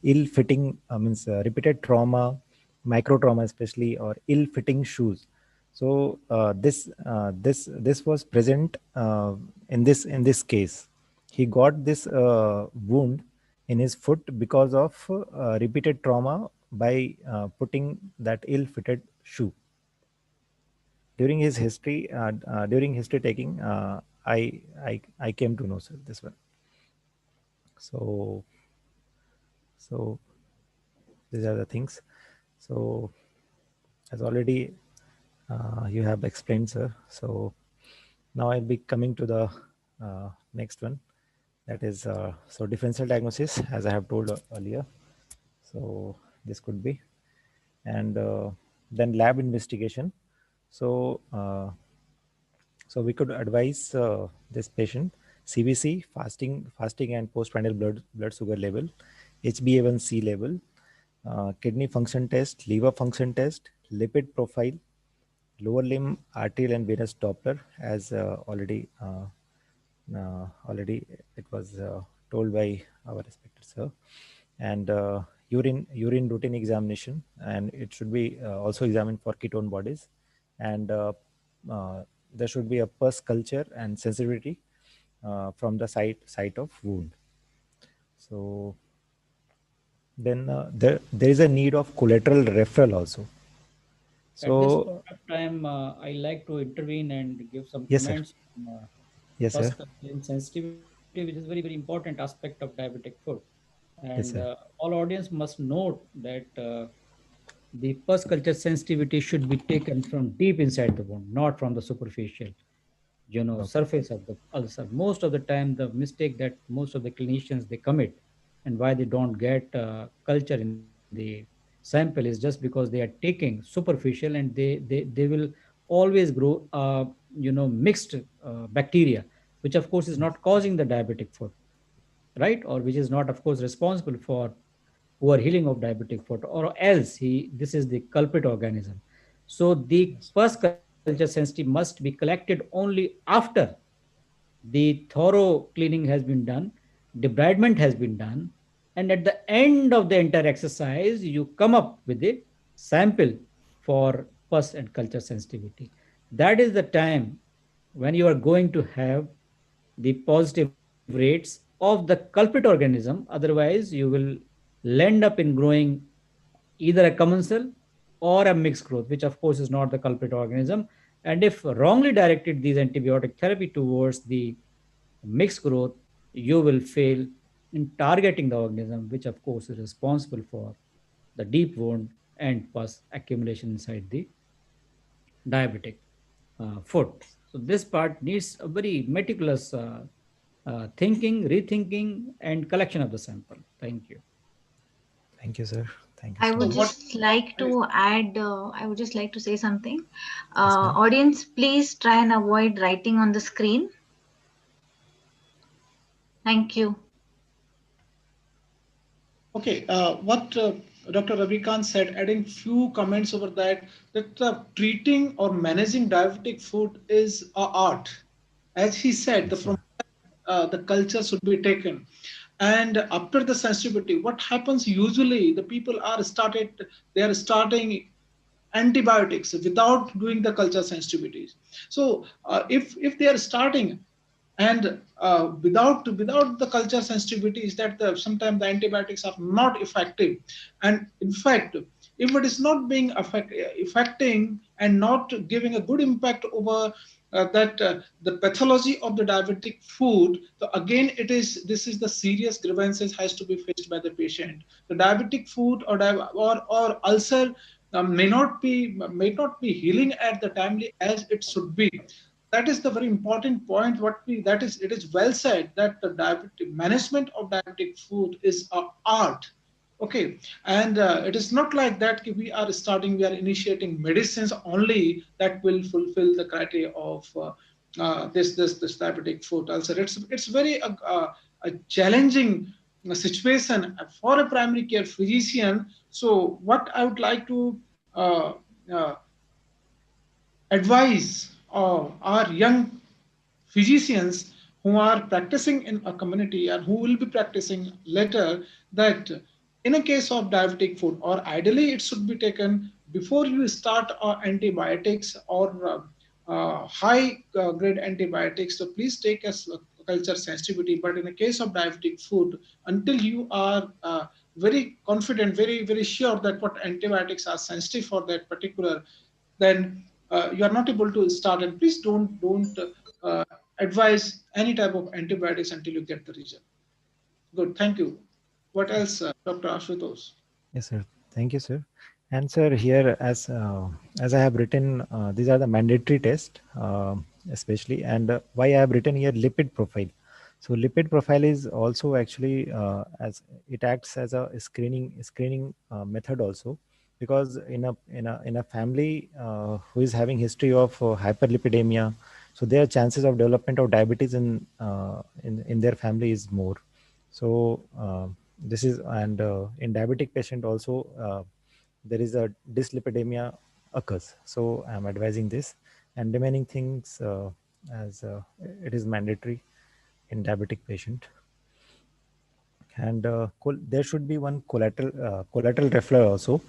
ill-fitting means repeated trauma, micro trauma especially, or ill-fitting shoes. So this was present in this case. He got this wound in his foot because of repeated trauma by putting that ill-fitted shoe. During history taking, I came to know, sir, this one. So so these are the things. So as already you have explained, sir. So now I'll be coming to the next one, that is so differential diagnosis, as I have told earlier. So this could be, and then lab investigation. So so we could advise this patient CBC, fasting and postprandial blood sugar level, HbA1c level, kidney function test, liver function test, lipid profile, lower limb arterial and venous Doppler, as already it was told by our respected sir, and urine routine examination, and it should be also examined for ketone bodies, and uh, there should be a pus culture and sensitivity from the site of wound. So then there is a need of collateral referral also. At this So point of time, I like to intervene and give some yes, sir. comments on Yes, pus sir. culture sensitivity, which is very, very important aspect of diabetic foot. And Yes, sir. all audience must note that the pus culture sensitivity should be taken from deep inside the wound, not from the superficial, Okay. surface of the ulcer. Most of the time, the mistake that most of the clinicians they commit, and why they don't get culture in the sample, is just because they are taking superficial, and they will always grow mixed bacteria, which of course is not causing the diabetic foot, right? Or which is not of course responsible for poor healing of diabetic foot, or else this is the culprit organism. So the Yes. pus culture sensitivity must be collected only after the thorough cleaning has been done, debridement has been done, and at the end of the entire exercise, you come up with a sample for pus and culture sensitivity. That is the time when you are going to have the positive rates of the culprit organism. Otherwise, you will land up in growing either a commensal or a mixed growth, which of course is not the culprit organism. And if wrongly directed these antibiotic therapy towards the mixed growth, you will fail in targeting the organism, which of course is responsible for the deep wound and pus accumulation inside the diabetic foot. So this part needs a very meticulous thinking, rethinking, and collection of the sample. Thank you. Thank you, sir. Thank you I so would So what much. just like to add, I would just like to say something. Yes, ma'am. Audience, please try and avoid writing on the screen. Thank you. Okay, what Dr. Ravikant said, adding few comments over that, that treating or managing diabetic foot is a art. As he said, Yes, from sir. the culture should be taken. And after the sensitivity, what happens usually, the people they are starting antibiotics without doing the culture sensitivities. So if they are starting and without the culture sensitivities, that sometimes the antibiotics are not effective, and in fact if it is not being affecting and not giving a good impact over that the pathology of the diabetic food, so again it is this is the serious grievances has to be faced by the patient. The diabetic food or ulcer may not be healing at the timely as it should be. That is the very important point. What we that is it is well said that the diabetic management of diabetic food is a art. Okay, and it is not like that we are initiating medicines only that will fulfill the criteria of this diabetic foot ulcer. It's very a challenging situation for a primary care physician. So what I would like to uh, uh, advise our young physicians who are practicing in a community and who will be practicing later, that in a case of diabetic foot, or ideally it should be taken before you start antibiotics or high grade antibiotics. So please take a culture sensitivity. But in the case of diabetic foot, until you are very confident, very sure that what antibiotics are sensitive for that particular, then you are not able to start. And please don't uh, advise any type of antibiotics until you get the result. Good, thank you. What else, Dr. Ashutosh? Yes, sir. Thank you, sir. And sir, here as I have written, these are the mandatory tests, especially, and why I have written here lipid profile. So lipid profile is also actually as it acts as a screening method also, because in a family who is having history of hyperlipidemia, so their chances of development of diabetes in their family is more. So this is, and in diabetic patient also there is a dyslipidemia occurs. So I'm advising this, and remaining things as it is mandatory in diabetic patient. And there should be one collateral referral also.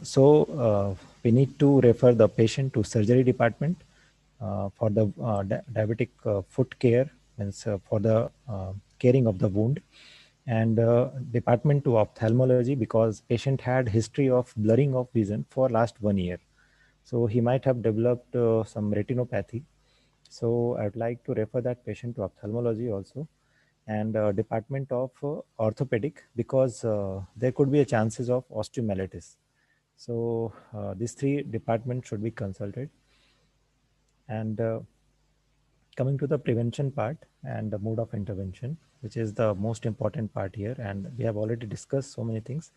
So we need to refer the patient to surgery department for the diabetic foot care, means for the caring of the wound, and department to ophthalmology, because patient had history of blurring of vision for last 1 year. So he might have developed some retinopathy, So I'd like to refer that patient to ophthalmology also, and department of orthopedic, because there could be a chances of osteomyelitis. So these three departments should be consulted. And coming to the prevention part and the mode of intervention, which is the most important part here, and we have already discussed so many things,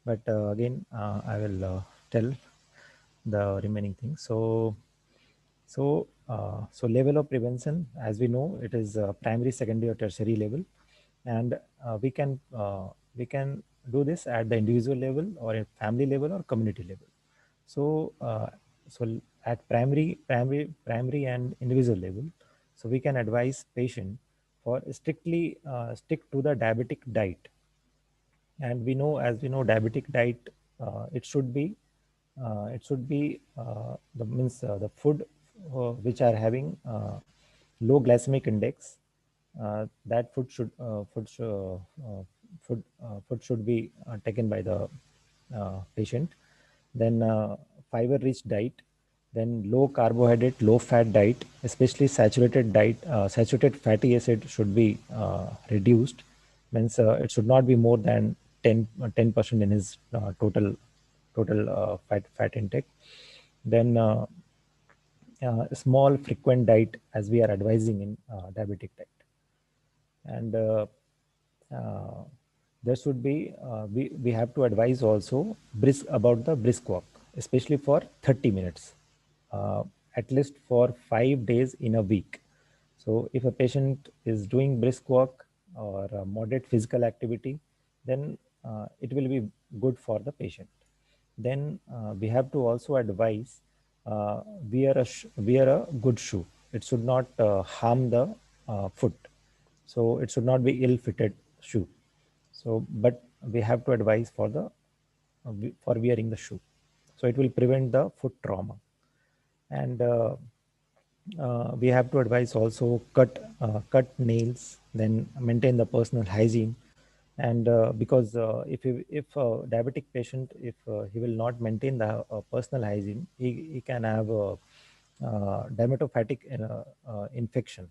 but again I will tell the remaining things. So level of prevention, as we know, it is primary, secondary, or tertiary level, and we can do this at the individual level, or at family level, or community level. So at primary and individual level, so we can advise patient for strictly stick to the diabetic diet. And we know, as we know, diabetic diet, it should be the means the food which are having low glycemic index. That food should be taken by the patient. Then fiber rich diet, then low carbohydrate, low fat diet, especially saturated fatty acid should be reduced. Means it should not be more than 10% in his total fat intake. Then small frequent diet, as we are advising in diabetic diet. And uh, there should be we have to advise also about the brisk walk, especially for 30 minutes, uh, at least for 5 days in a week. So if a patient is doing brisk walk or moderate physical activity, then it will be good for the patient. Then we have to also advise wear a good shoe. It should not harm the foot, so it should not be ill-fitted shoe. So, but we have to advise for the for wearing the shoe, so it will prevent the foot trauma. And we have to advise also cut nails, then maintain the personal hygiene. And because if a diabetic patient, if he will not maintain the personal hygiene, he can have a dermatophytic infection.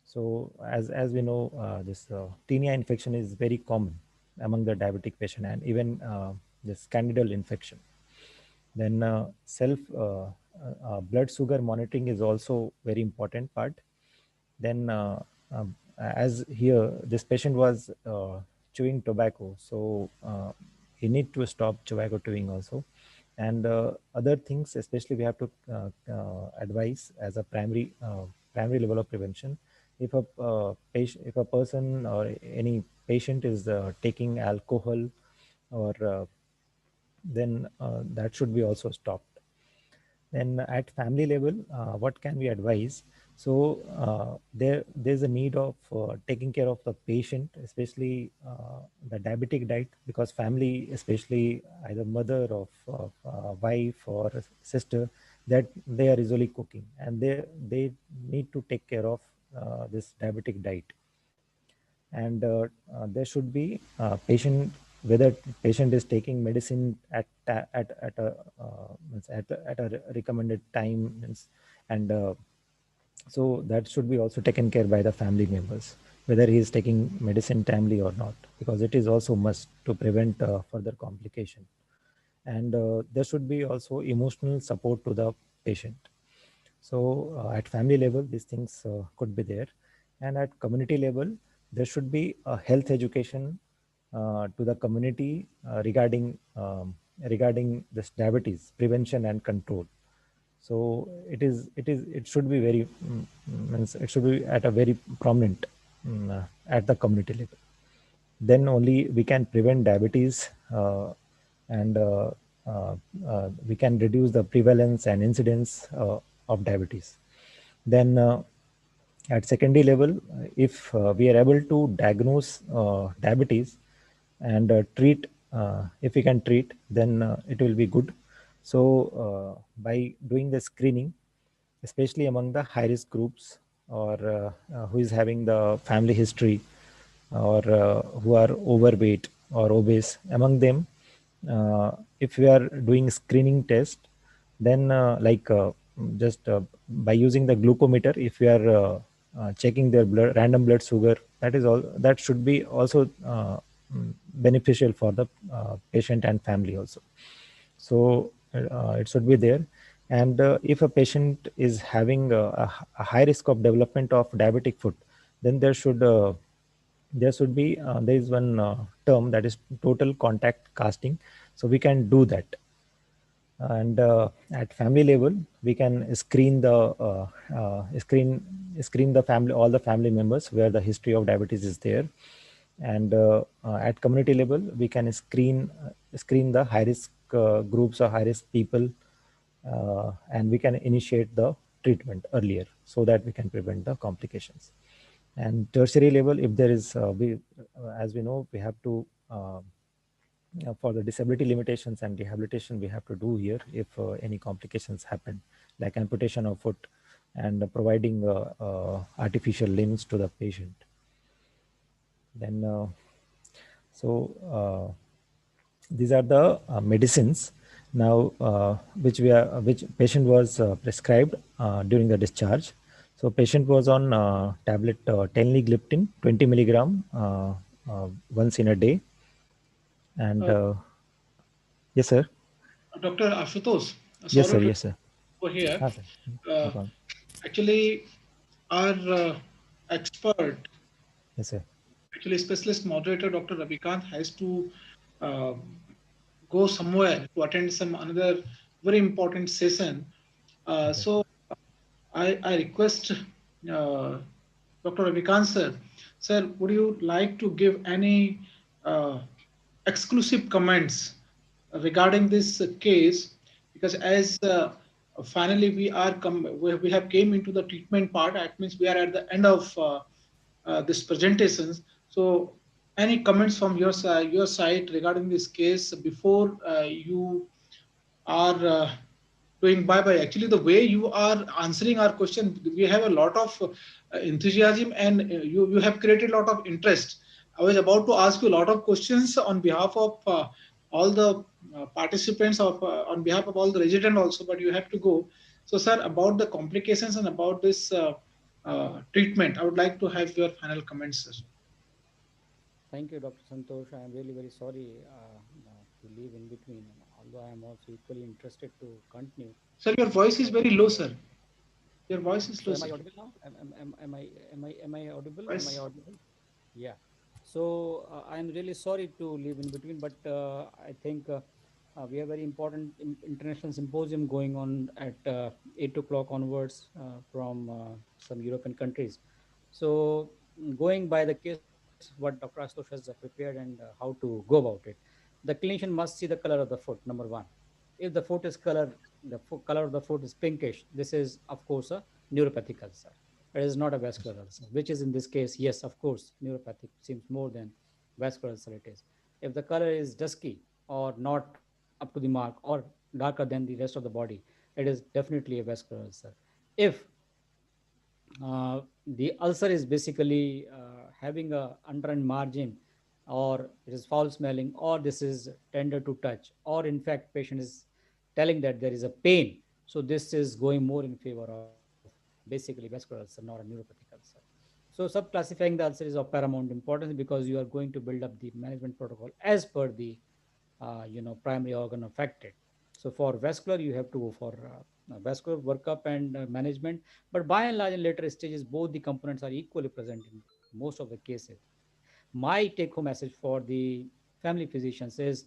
So as we know, this tinea infection is very common among the diabetic patient, and even this candidal infection. Then self blood sugar monitoring is also very important part. Then as here this patient was chewing tobacco, so he need to stop tobacco chewing also. And other things, especially we have to advise as a primary level of prevention. If a patient, if a person or any patient is taking alcohol, or then that should be also stopped. Then at family level, what can we advise? So there's a need of taking care of the patient, especially the diabetic diet, because family, especially either mother of wife or sister, that they are usually cooking, and they need to take care of this diabetic diet. And there should be patient, whether patient is taking medicine at a recommended time, and so that should be also taken care by the family members, whether he is taking medicine timely or not, because it is also must to prevent further complication. And there should be also emotional support to the patient. So at family level, these things could be there. And at community level, there should be a health education to the community regarding this diabetes prevention and control. So it should be very means it should be at a very prominent at the community level. Then only we can prevent diabetes, and we can reduce the prevalence and incidence of diabetes. Then at secondary level, if we are able to diagnose diabetes and treat, if we can treat, then it will be good. So by doing the screening, especially among the high risk groups, or who is having the family history, or who are overweight or obese, among them, if we are doing screening test, then just by using the glucometer, if we are checking their blood, random blood sugar, that is all, that should be also beneficial for the patient and family also. So it should be there. And if a patient is having a high risk of development of diabetic foot, then there should be there is one term, that is total contact casting. So we can do that. And at family level, we can screen the screen the family, all the family members where the history of diabetes is there. And at community level, we can screen the high risk groups or high risk people, and we can initiate the treatment earlier so that we can prevent the complications. And tertiary level, if there is as we know, we have to for the disability limitations and rehabilitation, we have to do here if any complications happen, like amputation of foot and providing artificial limbs to the patient. Then so these are the medicines now which patient was prescribed during the discharge. So patient was on tablet 10 gliptin 20 milligram once in a day. And Uh, yes sir. Dr. Ashutosh, Yes sir. sorry to Yes sir. over here. Ah, sir. No Uh, problem. Actually, our expert, Yes sir. actually specialist moderator, Dr. Ravikant, has to uh, go somewhere to attend some another very important session. Okay. So I request Dr. Ravikant sir, sir, would you like to give any uh, exclusive comments regarding this case? Because as finally we have came into the treatment part. That means we are at the end of this presentations. So any comments from your side regarding this case before you are doing bye bye. Actually, the way you are answering our question, we have a lot of enthusiasm, and you have created a lot of interest. I was about to ask you a lot of questions on behalf of all the participants, of on behalf of all the residents also, but you have to go. So, sir, about the complications and about this treatment, I would like to have your final comments, sir. Thank you, Dr. Santosh. I am really very sorry to leave in between, although I am also equally interested to continue. Sir, your voice is But very low, sir. Your voice is so low, am I sir. audible now? Am I audible? Am I Voice. audible? Yeah. So I am really sorry to leave in between, but I think we have very important international symposium going on at 8 o'clock onwards from some European countries. So going by the case, what Dr. Astosh has prepared and how to go about it. The clinician must see the color of the foot, number one. If the foot is color of the foot is pinkish, this is of course a neuropathic ulcer. It is not a vascular ulcer, which is in this case, yes, of course, neuropathic seems more than vascular ulcer it is. If the color is dusky or not up to the mark or darker than the rest of the body, it is definitely a vascular ulcer. If the ulcer is basically having a underend margin, or it is foul smelling, or this is tender to touch, or in fact patient is telling that there is a pain, so this is going more in favor of basically vascular ulcer, not a neuropathic ulcer. So subclassifying the ulcer is of paramount importance, because you are going to build up the management protocol as per the primary organ affected. So for vascular, you have to go for vascular workup and management. But by and large, in later stages, both the components are equally present in most of the cases. My take-home message for the family physicians is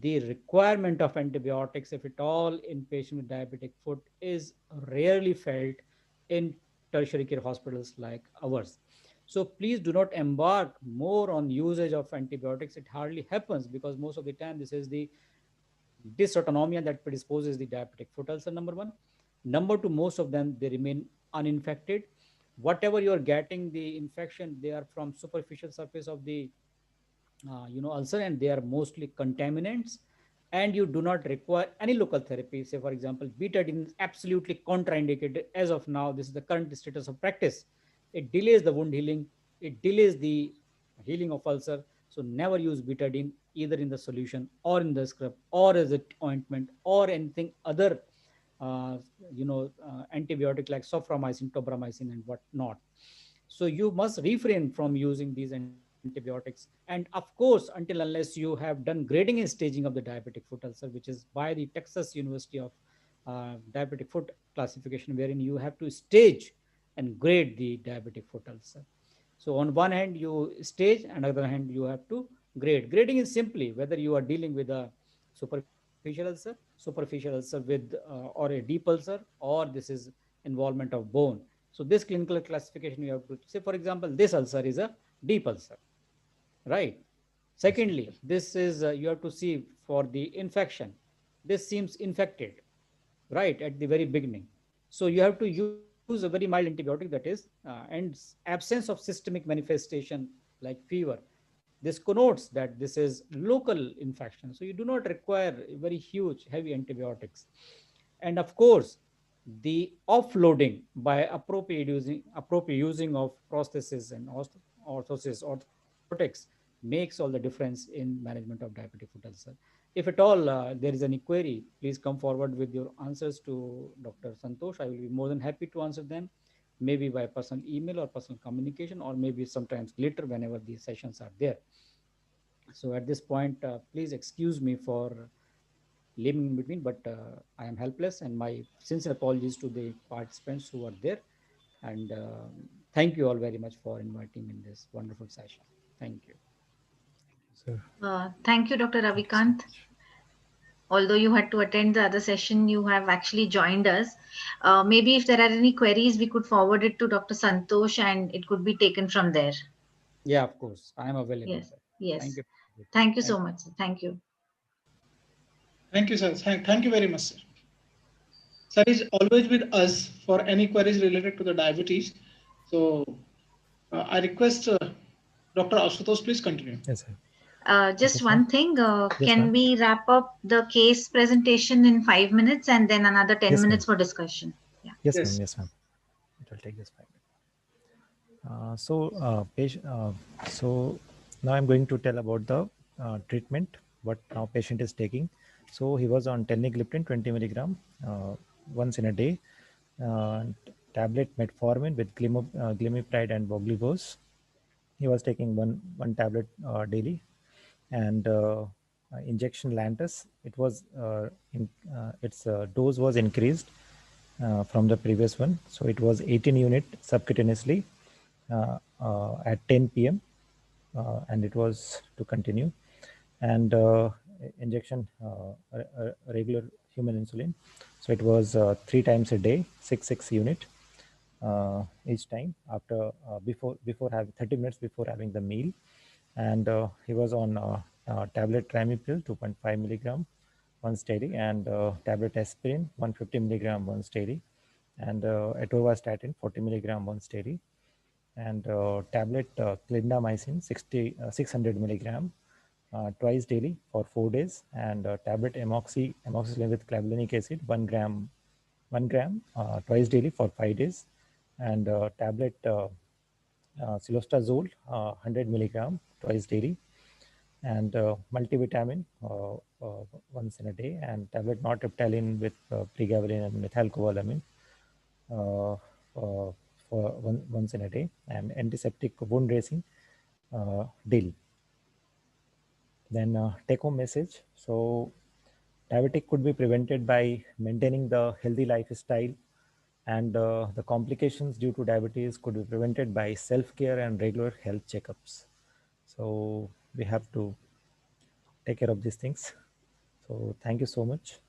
the requirement of antibiotics, if at all, in patient with diabetic foot is rarely felt in tertiary care hospitals like ours. So please do not embark more on usage of antibiotics. It hardly happens, because most of the time this is the dysautonomia that predisposes the diabetic foot ulcer, number one. Number two, most of them, they remain uninfected. Whatever you are getting the infection, they are from superficial surface of the ulcer, and they are mostly contaminants, and you do not require any local therapy. Say for example, betadine is absolutely contraindicated as of now. This is the current status of practice. It delays the wound healing, it delays the healing of ulcer. So never use betadine either in the solution or in the scrub or as an ointment or anything other uh, antibiotic like soframycin, tobramycin, and whatnot. So you must refrain from using these antibiotics. And of course, until unless you have done grading and staging of the diabetic foot ulcer, which is by the Texas University of diabetic foot classification, wherein you have to stage and grade the diabetic foot ulcer. So on one hand you stage, and on the other hand you have to grade. Grading is simply whether you are dealing with a superficial ulcer or a deep ulcer, or this is involvement of bone. So this clinical classification you have to say, for example, this ulcer is a deep ulcer, right? Yes, sir. Secondly, this is you have to see for the infection. This seems infected, right, at the very beginning. So you have to use a very mild antibiotic, that is, and absence of systemic manifestation like fever. This connotes that this is local infection. So you do not require very huge, heavy antibiotics. And of course, the offloading by appropriate using of prosthesis and orthotics makes all the difference in management of diabetic foot ulcer. If at all there is any query, please come forward with your answers to Dr. Santosh. I will be more than happy to answer them, maybe by personal email or personal communication, or maybe sometimes later whenever these sessions are there. So at this point, please excuse me for leaving in between, but I am helpless, and my sincere apologies to the participants who are there. And thank you all very much for inviting in this wonderful session. Thank you. Sir, Thank you, Dr. thank you so Ravikant. much. Although you had to attend the other session, you have actually joined us. Maybe if there are any queries, we could forward it to Dr. Santosh and it could be taken from there. Yeah, of course, I am available, Yes, sir. Thank yes. you. Thank you Thank so much, sir. Thank you. Thank you, sir. Thank you very much, sir. Sir is always with us for any queries related to the diabetes. So I request Dr. Asutosh, please continue. Yes, sir. Okay, Just sir. one thing, Yes, can ma'am. we wrap up the case presentation in 5 minutes and then another 10 Yes, ma'am. minutes for discussion? Yeah. Yes, ma'am. Yes. Yes, ma'am. It will take just 5 minutes. So now I'm going to tell about the treatment what now patient is taking. So he was on tenligliptin 20 milligram once in a day, uh, tablet metformin with glimepiride and voglibose. He was taking one tablet daily, and injection Lantus. It was its dose was increased from the previous one, so it was 18 unit subcutaneously at 10 p.m. And it was to continue, and injection regular human insulin. So it was 3 times a day, 6 unit each time after before having 30 minutes before having the meal. And he was on tablet Trimipil 2.5 milligram once daily, and tablet aspirin 150 milligram once daily, and atorvastatin 40 milligram once daily, and tablet clindamycin 600 milligram twice daily for 4 days, and tablet amoxicillin with clavulanic acid 1 gram twice daily for 5 days, and tablet silostazole 100 milligram twice daily, and multivitamin once in a day, and tablet nortriptyline with pregabalin and methylcobalamin uh, for once in a day, and antiseptic wound dressing daily. Then take home message. So diabetic could be prevented by maintaining the healthy lifestyle, and the complications due to diabetes could be prevented by self-care and regular health checkups. So we have to take care of these things. So thank you so much.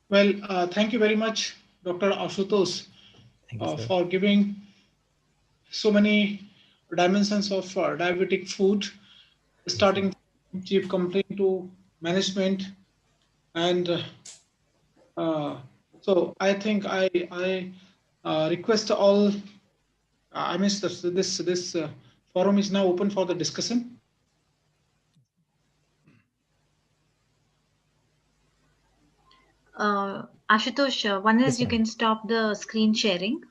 Well, thank you very much, Dr. Asutosh, Thank you, sir. for giving so many dimensions of diabetic food, Yes, sir. starting from chief complaint to management. And so I think I request all. I mean, this forum is now open for the discussion. Ashutosh, one is Yes, you ma'am. can stop the screen sharing.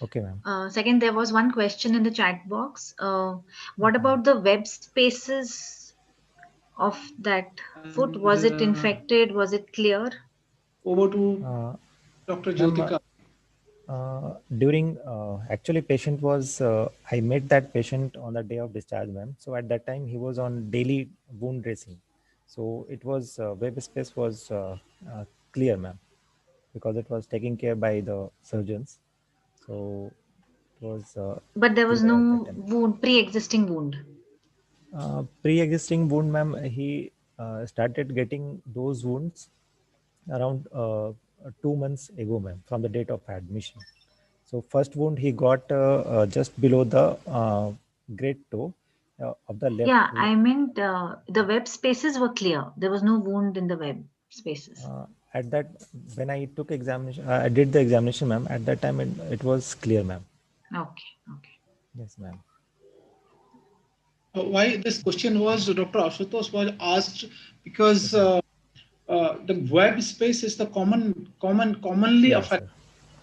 Okay, ma'am. Second, there was one question in the chat box. What Okay, ma'am. about the web spaces of that foot? And Was it infected? Was it clear? over to Dr. Ma'am, Jyotika. during actually patient was I met that patient on the day of discharge, ma'am. So at that time he was on daily wound dressing. So it was web space was clear, ma'am, because it was taken care by the surgeons. So it was But there was clear at that no time. wound, pre-existing wound. Pre-existing wound, ma'am, he started getting those wounds around 2 months ago, ma'am, from the date of admission. So first wound he got just below the great toe of the left. Yeah, I meant the web spaces were clear. There was no wound in the web spaces. At that, when I took examination, I did the examination, ma'am. At that time, it was clear, ma'am. Okay, okay. Yes, ma'am. Why this question was Dr. Ashutosh was asked because the web space is the commonly Yes, affected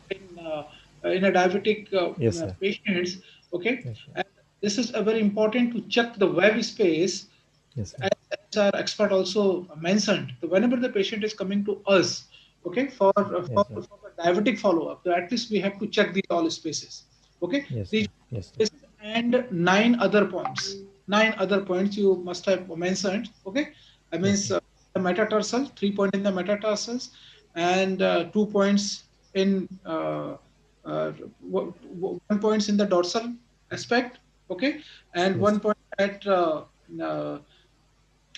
sir. in a diabetic Yes, sir. patients. Okay, Yes, sir. and this is a very important to check the web space. Yes, sir. As our expert also mentioned, whenever the patient is coming to us, okay, Yes, sir. for the diabetic follow-up, so at least we have to check these all spaces. Okay, Yes, these sir. Yes, sir. spaces and nine other points you must have mentioned. Okay, I Yes, means sir. the metatarsal, 3 point in the metatarsals, and 2 points in 1 points in the dorsal aspect. Okay, and Yes, one sir. point uh,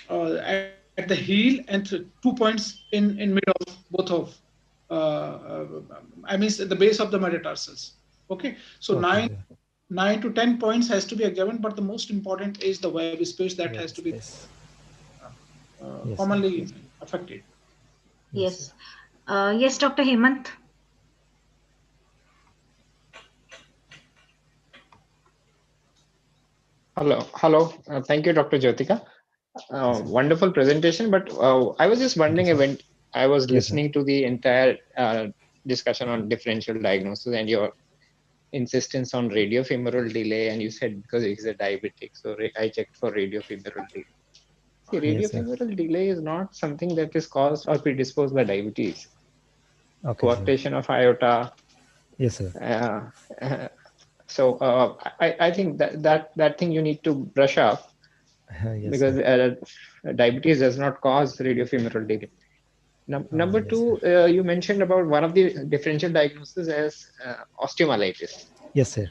at the heel and 2 points in mid of both of I mean the base of the metatarsals. Okay, so Okay, sir. 9 to 10 points has to be examined, but the most important is the web space that has Web to be space. Yes, sir. commonly Yes. affected. Yes, sir. Yes. Yes, Dr. Hemant. Hello. Thank you, Dr. Jyotika. Yes, sir. Wonderful presentation. But I was just Thank you, wondering sir. when I was Yes, sir. listening to the entire discussion on differential diagnosis and your insistence on radiofemoral delay, and you said because he's a diabetic, so I checked for radiofemoral delay. See, Yes, sir. radiofemoral delay is not something that is caused or predisposed by diabetes. Okay, sir. Coarctation of aorta. Yes, sir. Uh, I think that thing you need to brush up Yes, because sir. diabetes does not cause radiofemoral delay. Number Yes, sir. two, you mentioned about one of the differential diagnoses as osteomyelitis. Yes, sir.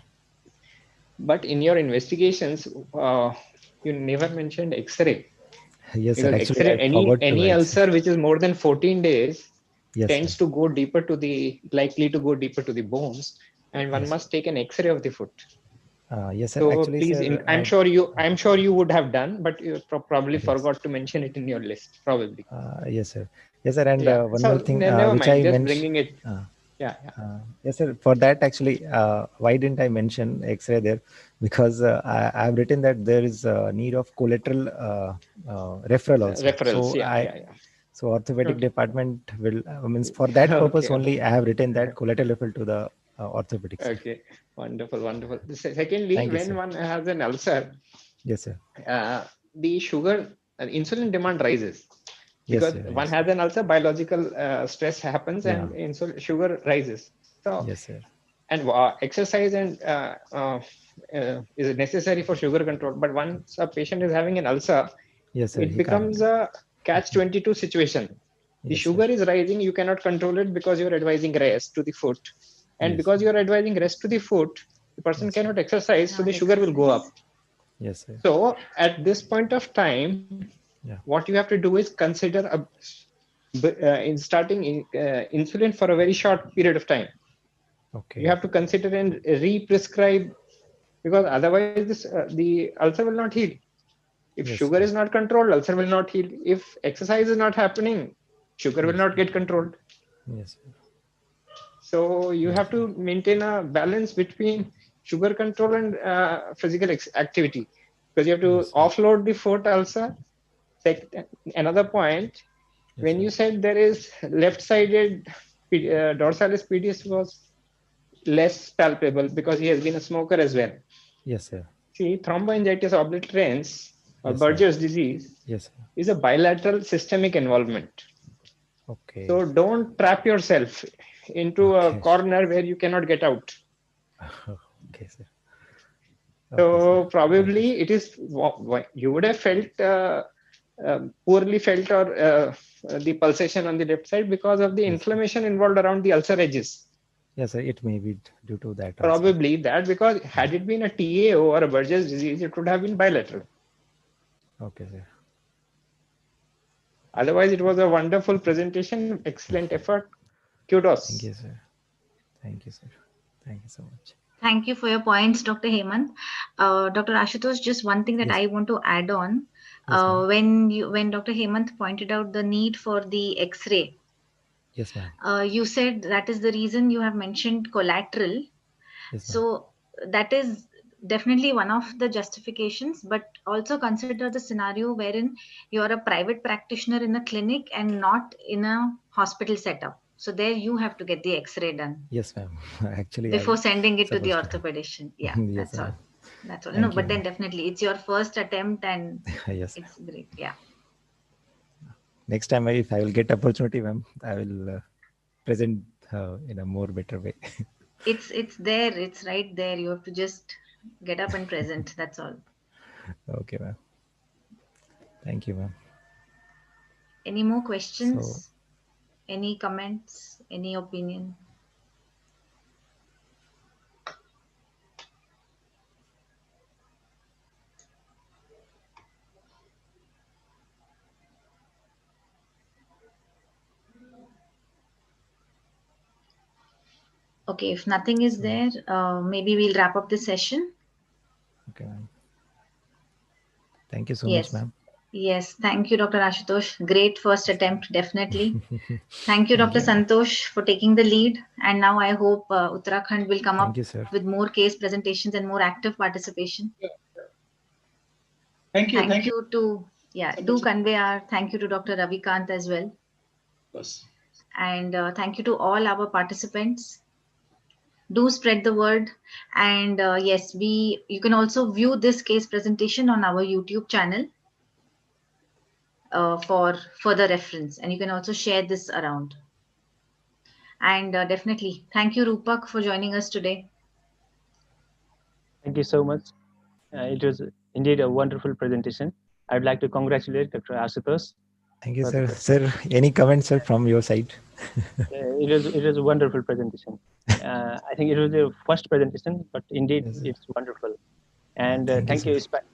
But in your investigations, you never mentioned X-ray Yes, sir. because Actually, X-ray I forgot to any add, sir. ulcer which is more than 14 days Yes, sir. tends to go deeper to the likely to go deeper to the bones, and one Yes, sir. must take an X-ray of the foot. Yes, sir. So Actually, please, sir, I'm sure you would have done, but you probably yes. forgot to mention it in your list, probably. Yes, sir. Yes, sir. And Yeah. one more So thing, never which mind, I just mentioned. bringing it. Yeah, yeah. Yes, sir. For that, actually, why didn't I mention X-ray there? Because I've written that there is a need of collateral referral also. Referrals. Yeah, yeah, yeah. So orthopedic Okay. department will means for that purpose Okay. only I have written that collateral referral to the orthopedic, sir. Okay. Wonderful, wonderful. Secondly, Thank you, when sir. one has an ulcer, Yes, sir. the sugar insulin demand rises Yes, because sir. one Yes, has sir. an ulcer, biological stress happens, Yeah. and insulin sugar rises. So, Yes, sir. and exercise and is necessary for sugar control. But once a patient is having an ulcer, Yes, sir. it He can't. becomes a catch 22 situation. The Yes, sir. sugar is rising, you cannot control it because you're advising rest to the foot, and Yes, because sir. you're advising rest to the foot, the person Yes, sir. cannot exercise, so the Cannot sugar will go up. exercise. Yes, sir. So at this point of time, Yeah. what you have to do is consider in starting insulin for a very short period of time. You Okay. have to consider and re-prescribe because otherwise the ulcer will not heal. If Yes, sugar sir. is not controlled, ulcer will not heal. If exercise is not happening, sugar will Yes, not sir. get controlled. Yes, sir. So you Yes, have sir. to maintain a balance between sugar control and physical activity because you have Yes, to sir. offload the foot ulcer. Another point, Yes, when sir. you said there is left-sided dorsalis pedis was less palpable because he has been a smoker as well. Yes, sir. See, thromboangiitis obliterans Yes, sir. Burgess disease Yes, sir. is a bilateral systemic involvement. Okay. So don't trap yourself into a Okay. corner where you cannot get out. Okay, sir. Okay, So sir. Thank you, probably sir. it is you would have felt poorly felt or the pulsation on the left side because of the Yes, sir. inflammation involved around the ulcer edges. Yes, sir. It may be due to that also. Probably that, because had it been a TAO or a Burgess disease, it would have been bilateral. Okay, sir. Otherwise, it was a wonderful presentation, excellent effort. Thank Kudos. you, sir. Thank you, sir. Thank you so much. Thank you for your points, Dr. Hemant. Dr. Ashutosh, just one thing that Yes. I want to add on. Yes, ma'am. When Dr. Hemant pointed out the need for the X-ray, Yes, ma'am. you said that is the reason you have mentioned collateral. Yes, ma'am. So that is definitely one of the justifications, but also consider the scenario wherein you are a private practitioner in a clinic and not in a hospital setup. So there you have to get the X-ray done Yes, ma'am. Actually, before I sending it to the supposed to. orthopedician. Yeah, Yes, that's all. ma'am. That's all. No, Thank you, but then ma'am. definitely it's your first attempt and Yes. it's great. Yeah. Next time, if I will get opportunity, ma'am, I will present in a more better way. It's there. It's right there. You have to just get up and present. That's all. Okay, ma'am. Thank you, ma'am. Any more So, questions? Any comments? Any opinion? Okay, if nothing is so there, maybe we'll wrap up the session. okay, ma'am. Thank you so much, Yes. ma'am. Yes. Thank you, Dr. Ashutosh. Great first attempt, definitely. Thank you, Thank Dr. you, ma'am. Santosh, for taking the lead. And now I hope Uttarakhand will come Thank up you, sir. with more case presentations and more active participation. Thank you. Thank Thank you. you to, yeah, do convey our thank you to Dr. Ravikant as well. Yes. And thank you to all our participants. Do spread the word. And yes, you can also view this case presentation on our YouTube channel for further reference. And you can also share this around. And definitely, thank you, Rupak, for joining us today. Thank you so much. It was indeed a wonderful presentation. I'd like to congratulate Dr. Ashutosh. Thank you, sir. Sir, any comments, sir, from your side? It was a wonderful presentation. I think it was the first presentation, but indeed Yes, sir. it's wonderful. And Thank you, thank you sir. especially